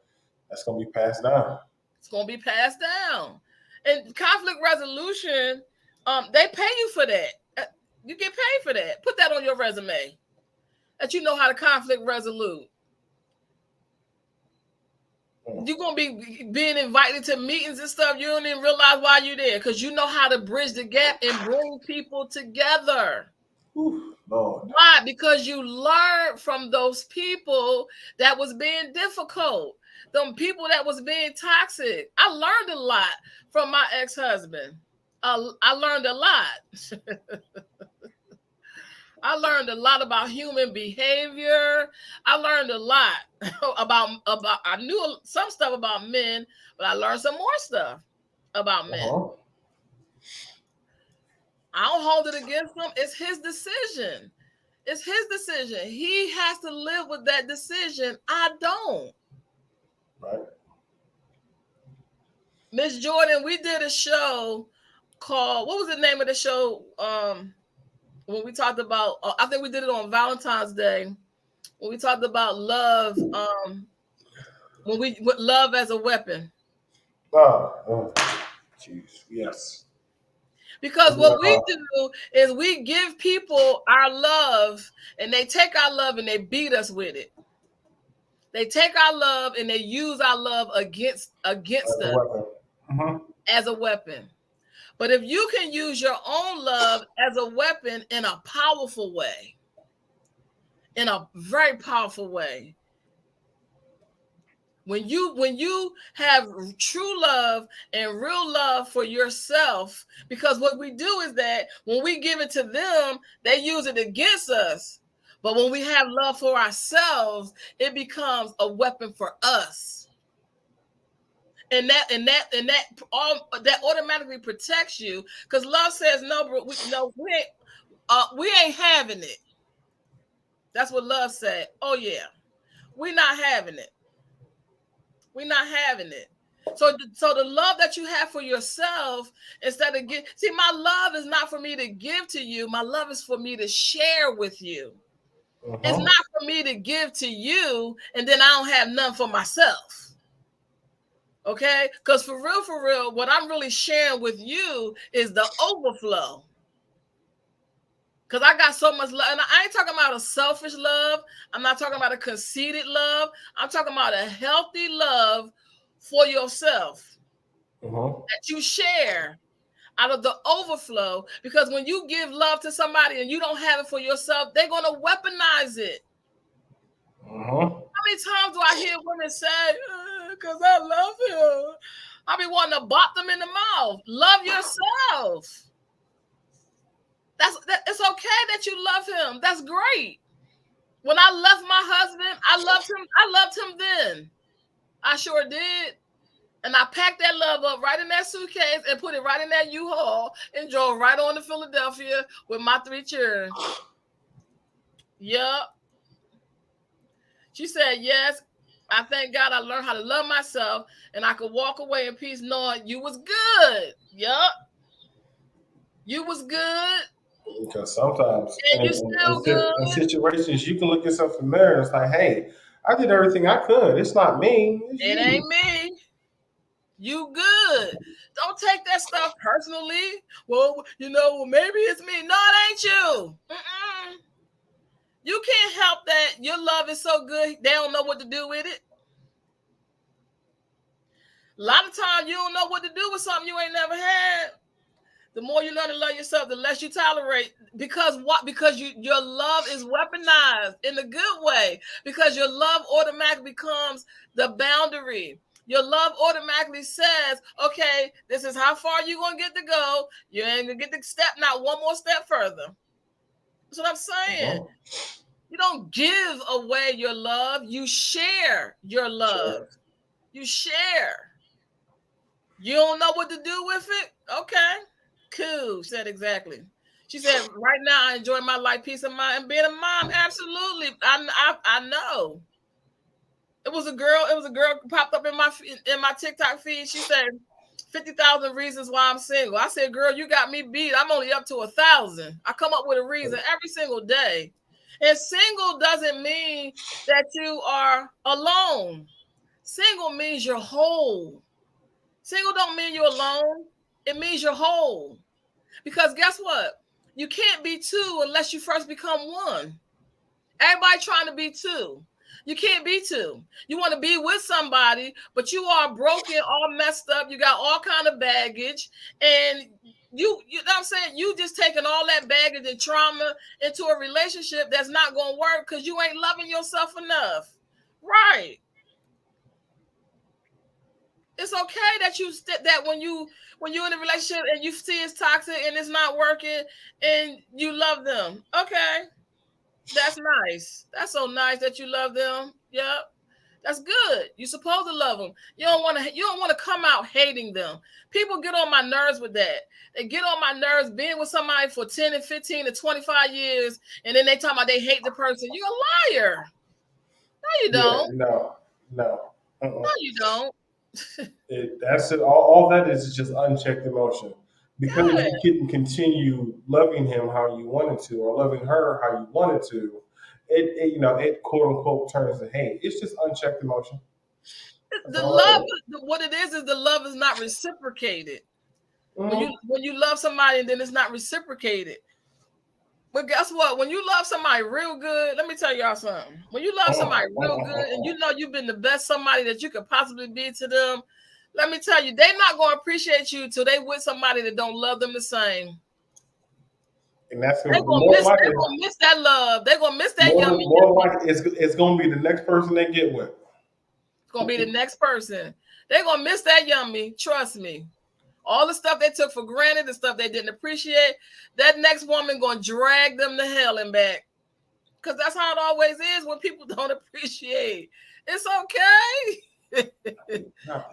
that's going to be passed down. It's going to be passed down. And conflict resolution, they pay you for that. You get paid for that. Put that on your resume. That you know how to conflict resolute. You're going to be being invited to meetings and stuff. You don't even realize why you're there because you know how to bridge the gap and bring people together. Ooh, Lord. Why? Because you learned from those people that was being difficult. Them people that was being toxic. I learned a lot from my ex-husband. I learned a lot. I learned a lot about human behavior. I learned a lot about I knew some stuff about men, but I learned some more stuff about men. I don't hold it against him. It's his decision. It's his decision. He has to live with that decision. I don't. Right. Miss Jordan, we did a show called, what was the name of the show? When we talked about, I think we did it on Valentine's Day. When we talked about love, love as a weapon. Oh, jeez, yes. Because what we do is we give people our love, and they take our love and they beat us with it. They take our love and they use our love against us as a weapon. But if you can use your own love as a weapon in a powerful way, in a very powerful way, When you have true love and real love for yourself, because what we do is that when we give it to them, they use it against us. But when we have love for ourselves, it becomes a weapon for us. And that automatically protects you, because love says no, bro, we ain't having it. That's what love said. Oh yeah, we're not having it. We're not having it. So the love that you have for yourself, instead of my love is not for me to give to you. My love is for me to share with you. It's not for me to give to you and then I don't have none for myself. Okay? Because for real, what I'm really sharing with you is the overflow. Because I got so much love. And I ain't talking about a selfish love. I'm not talking about a conceited love. I'm talking about a healthy love for yourself that you share out of the overflow. Because when you give love to somebody and you don't have it for yourself, they're going to weaponize it. How many times do I hear women say, because I love him, I be wanting to bop them in the mouth. Love yourself. It's okay that you love him. That's great. When I left my husband, I loved him then. I sure did. And I packed that love up right in that suitcase and put it right in that U-Haul and drove right on to Philadelphia with my 3 children. Yup. She said, yes, I thank God I learned how to love myself and I could walk away in peace knowing you was good. Yup. You was good. Because sometimes in situations, you can look yourself in the mirror and it's like, hey, I did everything I could. It's not me. It ain't me. You good. Don't take that stuff personally. Well, maybe it's me. No, it ain't you. You can't help that. Your love is so good, they don't know what to do with it. A lot of times you don't know what to do with something you ain't never had. The more you learn to love yourself, the less you tolerate. Because what? Because your love is weaponized in a good way. Because your love automatically becomes the boundary. Your love automatically says, okay, this is how far you're going to get to go. You ain't going to get to step not one more step further. That's what I'm saying. You don't give away your love. You share your love. Sure. You share. You don't know what to do with it? Okay. Cool. Said exactly. She said, right now I enjoy my life, peace of mind, and being a mom. Absolutely. I know. It was a girl popped up in my TikTok feed. She said 50,000 reasons why I'm single. I said, girl, you got me beat. I'm only up to 1,000. I come up with a reason every single day. And single doesn't mean that you are alone. Single means you're whole. Single don't mean you're alone. It means you're whole. Because guess what? You can't be two unless you first become one. Everybody trying to be two. You can't be two. You want to be with somebody, but you are broken, all messed up. You got all kind of baggage. And you know what I'm saying? You just taking all that baggage and trauma into a relationship that's not going to work because you ain't loving yourself enough. Right. It's okay that when you're in a relationship and you see it's toxic and it's not working and you love them. Okay. That's nice. That's so nice that you love them. Yep. That's good. You're supposed to love them. You don't want to come out hating them. People get on my nerves with that. They get on my nerves being with somebody for 10 and 15 and 25 years, and then they talk about they hate the person. You're a liar. No, you don't. Yeah, no. No, you don't. That's it. All that is just unchecked emotion. Because you couldn't continue loving him how you wanted to, or loving her how you wanted to, it quote unquote turns to hate. It's just unchecked emotion. What it is the love is not reciprocated. When you love somebody and then it's not reciprocated. But guess what? When you love somebody real good, let me tell y'all something. When you love somebody real good and you know you've been the best somebody that you could possibly be to them, let me tell you, they're not going to appreciate you till they with somebody that don't love them the same. And that's they're going to miss that love. They're going to miss that more likely it's going to be the next person they get with. It's gonna be the next person. They're gonna miss that yummy. Trust me. All the stuff they took for granted, the stuff they didn't appreciate, that next woman gonna drag them to hell and back. Because that's how it always is when people don't appreciate. It's okay.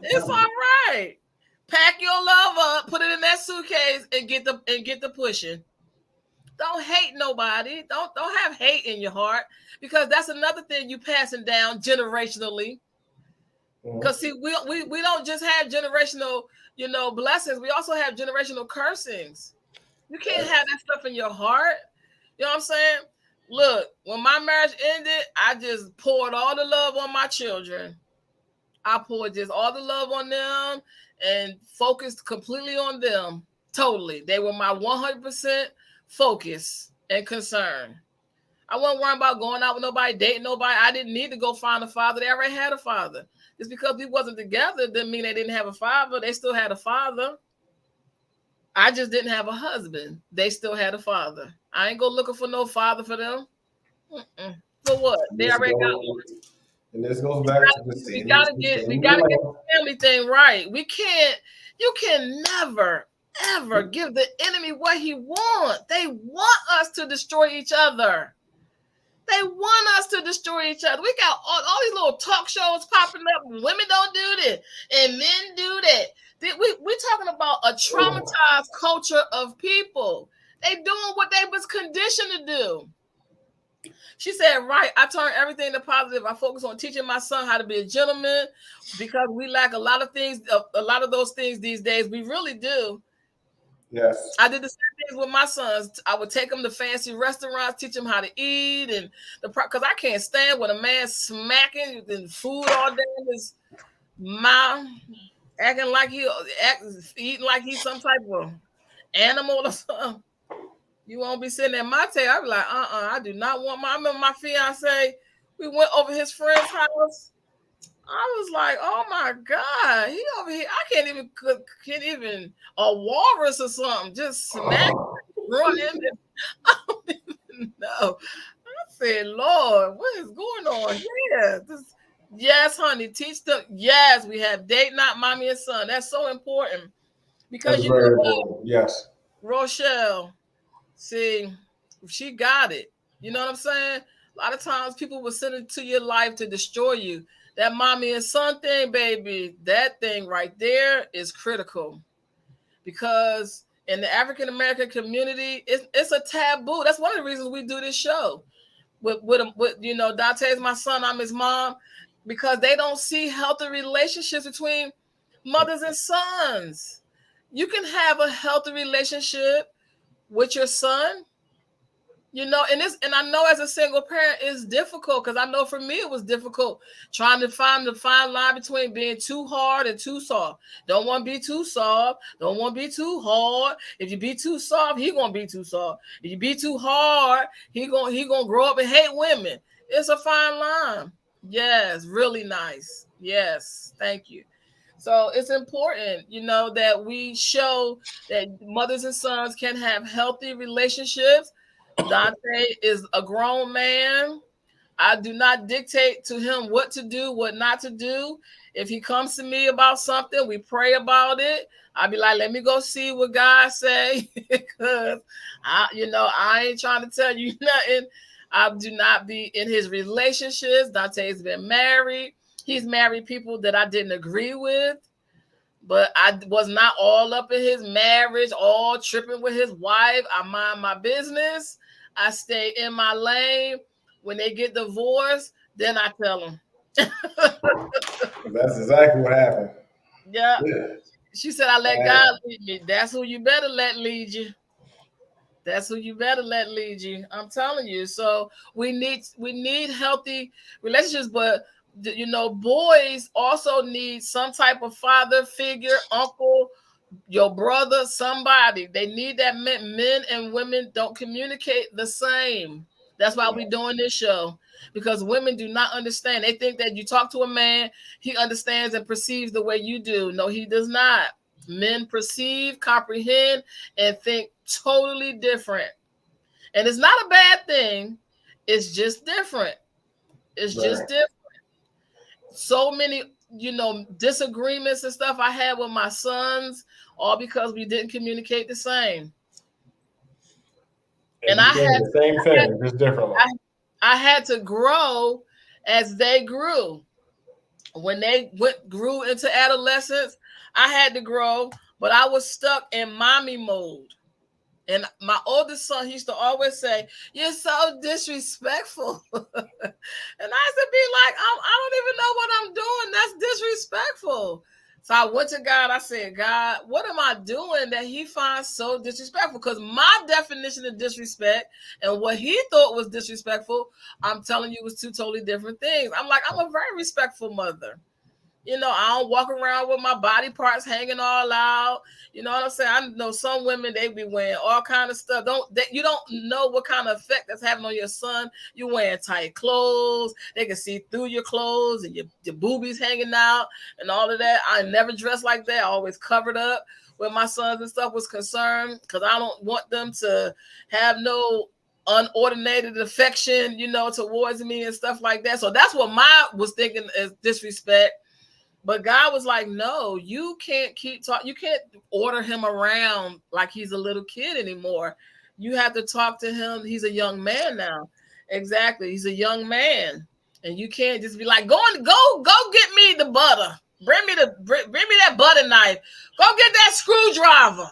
It's all right. Pack your love up, put it in that suitcase, and get the pushing. Don't hate nobody. Don't have hate in your heart, because that's another thing you passing down generationally. Because see, we don't just have generational, blessings. We also have generational cursings. You can't have that stuff in your heart. You know what I'm saying? Look, when my marriage ended, I just poured all the love on my children. I poured just all the love on them and focused completely on them. Totally. They were my 100% focus and concern. I wasn't worrying about going out with nobody, dating nobody. I didn't need to go find a father. They already had a father. Just because we wasn't together didn't mean they didn't have a father. They still had a father. I just didn't have a husband. They still had a father. I ain't go looking for no father for them. For what? They already got one. And this goes back to the we gotta get the family thing right. You can never, ever give the enemy what he wants. They want us to destroy each other. They want us to destroy each other. We got all these little talk shows popping up. Women don't do this, and men do that. We're talking about a traumatized culture of people. They doing what they was conditioned to do. She said, right, I turn everything to positive. I focus on teaching my son how to be a gentleman, because we lack a lot of things, a lot of those things these days. We really do. Yes. I did the same things with my sons. I would take them to fancy restaurants, teach them how to eat, and because I can't stand when a man smacking the food all day in his mouth, acting like eating like he's some type of animal or something. You won't be sitting at my table. I'll be like, I do not want I remember my fiance, we went over his friend's house. I was like, oh my God, he over here. I can't even a walrus or something. Just smack, running. I don't even know. I said, Lord, what is going on here? Yes, honey, teach them. Yes, we have date night, mommy and son. That's so important. Because that's very important. Yes. Rochelle, see, she got it. You know what I'm saying? A lot of times people will send it to your life to destroy you. That mommy and son thing, baby, that thing right there is critical, because in the African American community, it's a taboo. That's one of the reasons we do this show. With Dante's my son, I'm his mom, because they don't see healthy relationships between mothers and sons. You can have a healthy relationship with your son. And I know as a single parent it's difficult, because I know for me it was difficult trying to find the fine line between being too hard and too soft. Don't want to be too soft. Don't want to be too hard. If you be too soft, he gonna be too soft. If you be too hard, he gonna grow up and hate women. It's a fine line. Yes, really nice. Yes, thank you. So it's important, that we show that mothers and sons can have healthy relationships. Dante is a grown man. I do not dictate to him what to do, what not to do. If he comes to me about something, we pray about it. I'll be like, let me go see what God say, because I ain't trying to tell you nothing. I do not be in his relationships. Dante's been married. He's married people that I didn't agree with, but I was not all up in his marriage, all tripping with his wife. I mind my business. I stay in my lane. When they get divorced, then I tell them. That's exactly what happened. Yeah. She said, I let God lead me. That's who you better let lead you. That's who you better let lead you. I'm telling you. So we need healthy relationships, but boys also need some type of father figure, uncle, your brother, somebody. They need that. Men and women don't communicate the same. That's why we're doing this show, because women do not understand. They think that you talk to a man, he understands and perceives the way you do. No, he does not. Men perceive, comprehend, and think totally different. And it's not a bad thing. It's just different. It's just different. So many disagreements and stuff I had with my sons, all because we didn't communicate the same. And you did the same thing, just differently. I had to grow as they grew. When they grew into adolescence, I had to grow, but I was stuck in mommy mode. And my oldest son, he used to always say, "You're so disrespectful." And I used to be like, I don't even know what I'm doing. That's disrespectful. So I went to God. I said, "God, what am I doing that he finds so disrespectful?" Because my definition of disrespect and what he thought was disrespectful, I'm telling you, was two totally different things. I'm like, I'm a very respectful mother. I don't walk around with my body parts hanging all out. You know what I'm saying? I know some women, they be wearing all kind of stuff. You don't know what kind of effect that's having on your son. You wearing tight clothes. They can see through your clothes and your boobies hanging out and all of that. I never dressed like that. I always covered up when my sons and stuff was concerned because I don't want them to have no unordinated affection, towards me and stuff like that. So that's what my was thinking is disrespect. But God was like, no, you can't keep talking. You can't order him around like he's a little kid anymore. You have to talk to him. He's a young man now. Exactly. He's a young man. And you can't just be like, go get me the butter. Bring me that butter knife. Go get that screwdriver.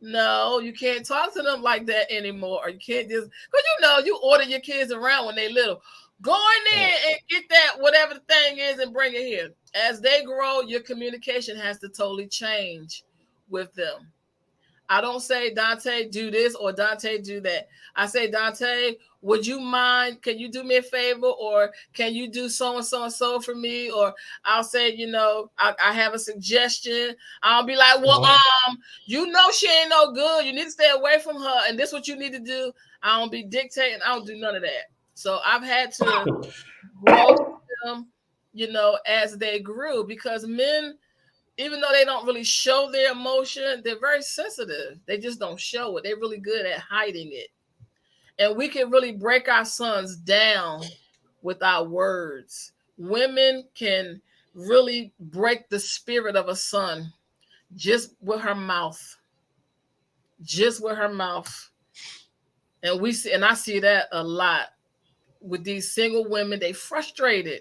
No, you can't talk to them like that anymore. Or you can't just, because you order your kids around when they little. Go in there and get that, whatever the thing is, and bring it here. As they grow, your communication has to totally change with them. I don't say, Dante, do this, or Dante, do that. I say, Dante, would you mind? Can you do me a favor? Or can you do so and so and so for me? Or I'll say, I have a suggestion. I'll be like, well, she ain't no good. You need to stay away from her. And this is what you need to do. I don't be dictating. I don't do none of that. So I've had to grow them, as they grew, because men, even though they don't really show their emotion, they're very sensitive. They just don't show it. They're really good at hiding it. And we can really break our sons down with our words. Women can really break the spirit of a son just with her mouth. Just with her mouth. And I see that a lot with these single women. They frustrated.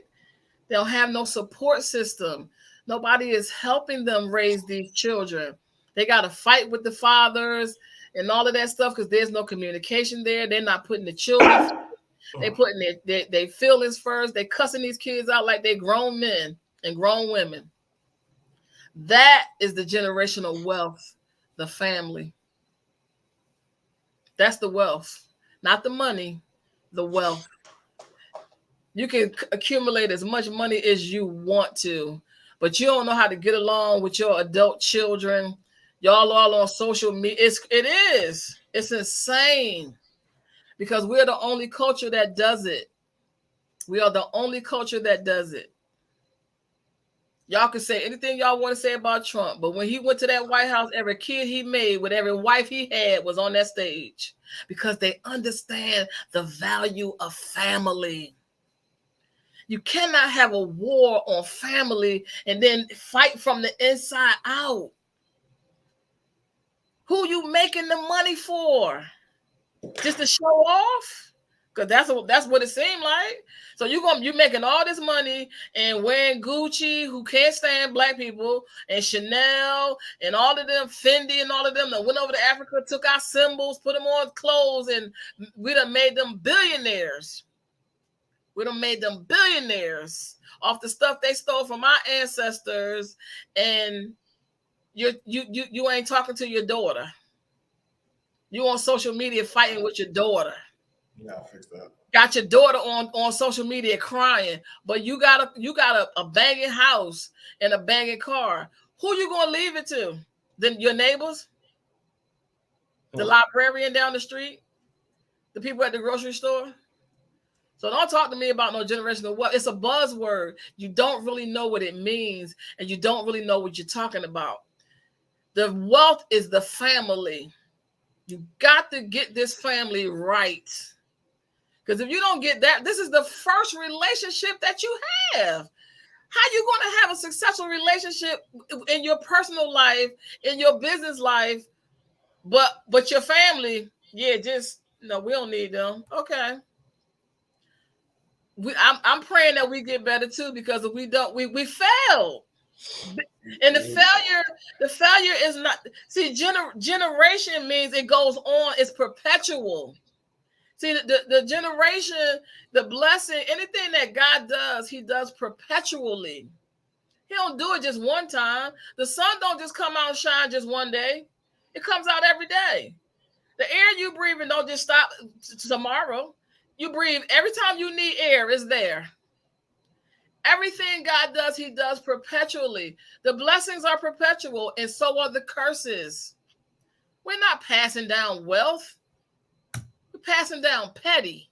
They don't have no support system. Nobody is helping them raise these children. They got to fight with the fathers and all of that stuff because there's no communication there. They're not putting the children. They putting their feelings first. They cussing these kids out like they grown men and grown women. That is the generational wealth, the family. That's the wealth, not the money, the wealth. You can accumulate as much money as you want to, but you don't know how to get along with your adult children. Y'all all on social media. It's insane because we're the only culture that does it. We are the only culture that does it. Y'all can say anything y'all want to say about Trump, but when he went to that White House, every kid he made with every wife he had was on that stage because they understand the value of family. You cannot have a war on family and then fight from the inside out. Who you making the money for? Just to show off? Because that's what it seemed like. So you're making all this money and wearing Gucci, who can't stand black people, and Chanel and all of them, Fendi and all of them that went over to Africa, took our symbols, put them on clothes, and we done made them billionaires. We done made them billionaires off the stuff they stole from our ancestors, and you ain't talking to your daughter. You on social media fighting with your daughter. Yeah, fix that. Got your daughter on social media crying, but you got a banging house and a banging car. Who you gonna leave it to? Then your neighbors, the librarian down the street, the people at the grocery store. So don't talk to me about no generational wealth. It's a buzzword. You don't really know what it means, and you don't really know what you're talking about. The wealth is the family. You got to get this family right. Because if you don't get that, this is the first relationship that you have. How you going to have a successful relationship in your personal life, in your business life, but your family, yeah, just no, we don't need them. Okay. I'm praying that we get better too, because if we don't, we fail. And the failure is not, see, generation means it goes on, it's perpetual. See, the generation, the blessing, anything that God does, he does perpetually. He don't do it just one time. The sun don't just come out and shine just one day. It comes out every day. The air you breathing don't just stop tomorrow. You breathe every time you need air, it's there. Everything God does, he does perpetually. The blessings are perpetual, and so are the curses. We're not passing down wealth. We're passing down petty.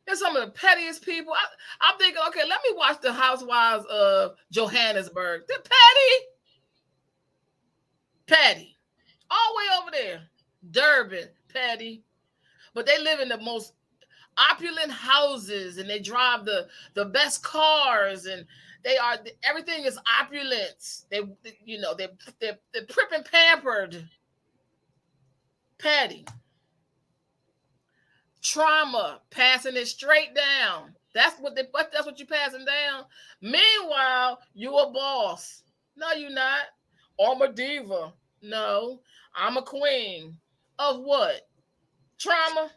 They're some of the pettiest people. I'm thinking, okay, let me watch the Housewives of Johannesburg. They're petty. All the way over there. Durban, petty. But they live in the most opulent houses, and they drive the best cars, and everything is opulence. They're prip and pampered. Petty. Trauma, passing it straight down. That's what you're passing down. Meanwhile, you a boss. No, you're not. I'm a diva. No, I'm a queen. Of what? Trauma?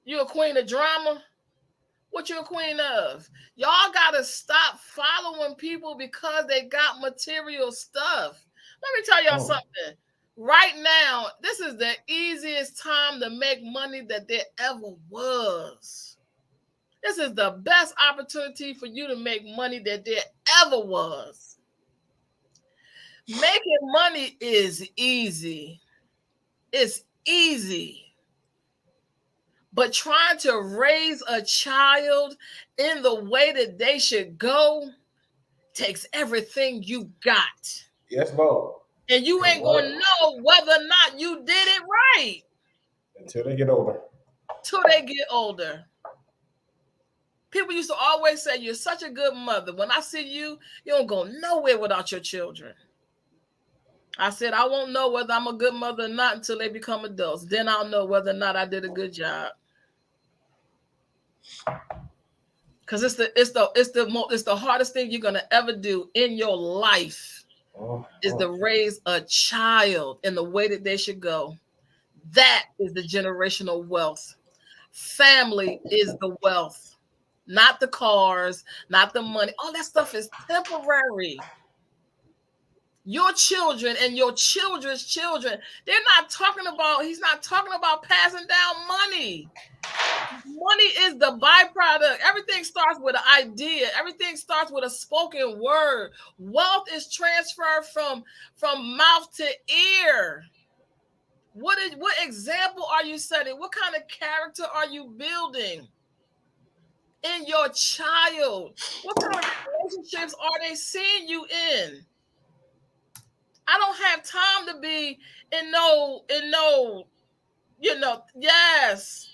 You a queen of drama? What you a queen of? Y'all gotta stop following people because they got material stuff. Let me tell y'all something. Right now, this is the easiest time to make money that there ever was. This is the best opportunity for you to make money that there ever was. Making money is easy. It's easy. But trying to raise a child in the way that they should go takes everything you got. Yes, Lord. And you ain't going to know whether or not you did it right. Until they get older. People used to always say, you're such a good mother. When I see you, you don't go nowhere without your children. I said, I won't know whether I'm a good mother or not until they become adults. Then I'll know whether or not I did a good job. Because it's the hardest thing you're gonna ever do in your life is to raise a child in the way that they should go. That is the generational wealth. Family is the wealth, not the cars, not the money. All that stuff is temporary. Your children and your children's children, he's not talking about passing down money. Money is the byproduct. Everything starts with an idea. Everything starts with a spoken word. Wealth is transferred from mouth to ear. What example are you setting? What kind of character are you building in your child? What kind of relationships are they seeing you in? I don't have time to be in no, yes.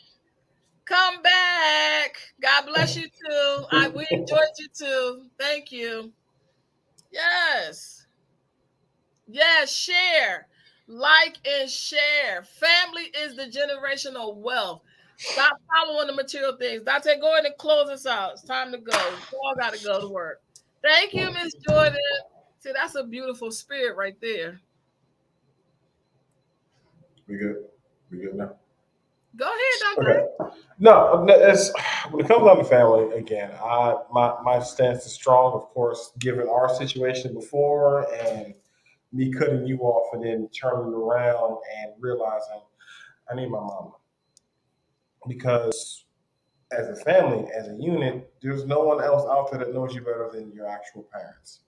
Come back. God bless you too. We enjoyed you too. Thank you. Yes. Yes, share. Like and share. Family is the generational wealth. Stop following the material things. Dante, go ahead and close us out. It's time to go. We all got to go to work. Thank you, Miss Jordan. See, that's a beautiful spirit right there. We good now. Go ahead, Dante. Okay. No, when it comes down to family, again, my stance is strong, of course, given our situation before and me cutting you off and then turning around and realizing I need my mama. Because as a family, as a unit, there's no one else out there that knows you better than your actual parents.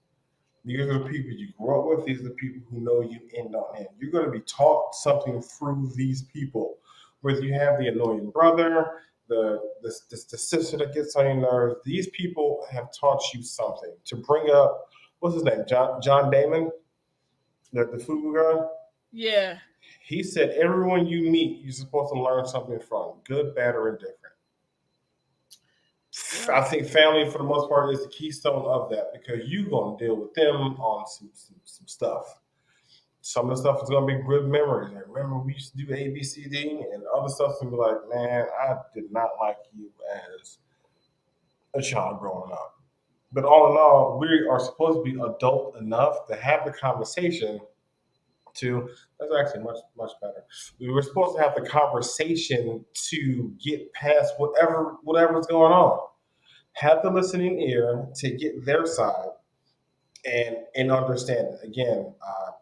These are the people you grew up with. These are the people who know you end on end. You're going to be taught something through these people. Whether you have the annoying brother, the sister that gets on your nerves, these people have taught you something. To bring up, what's his name? John Damon, the Fubu guy? Yeah. He said, everyone you meet, you're supposed to learn something from, good, bad, or indifferent. I think family, for the most part, is the keystone of that because you're going to deal with them on some stuff. Some of the stuff is going to be good memories. Like, remember, we used to do A, B, C, D, and other stuff going to be like, man, I did not like you as a child growing up. But all in all, we are supposed to be adult enough to have the conversation to that's actually much better. We were supposed to have the conversation to get past whatever's going on. Have the listening ear to get their side and understand it. Again,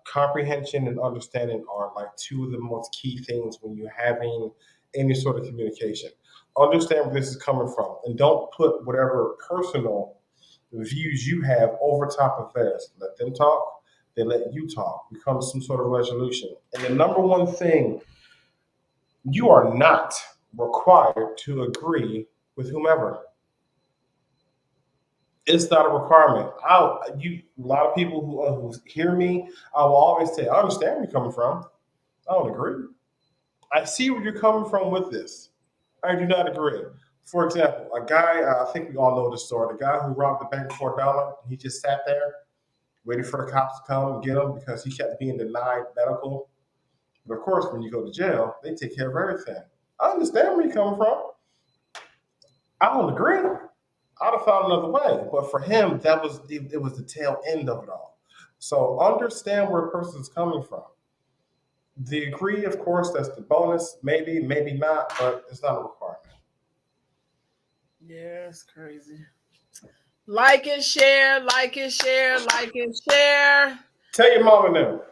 comprehension and understanding are like two of the most key things when you're having any sort of communication. Understand where this is coming from, and don't put whatever personal views you have over top of theirs. Let them talk. They let you talk. Become some sort of resolution. And the number one thing, you are not required to agree with whomever. It's not a requirement. A lot of people who hear me, I will always say, I understand where you're coming from. I don't agree. I see where you're coming from with this. I do not agree. For example, a guy, I think we all know the story, the guy who robbed the bank for $1, he just sat there waiting for the cops to come and get him because he kept being denied medical. But of course, when you go to jail, they take care of everything. I understand where you're coming from. I don't agree. I'd have found another way. But for him, it was the tail end of it all. So understand where a person's coming from. The agree, of course, that's the bonus. Maybe, maybe not, but it's not a requirement. Yeah, it's crazy. Like and share, like and share, like and share. Tell your mama no.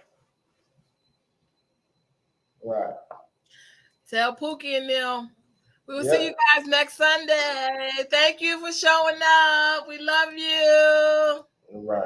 Right. Tell Pookie and them. We will Yep. see you guys next Sunday. Thank you for showing up. We love you. Right.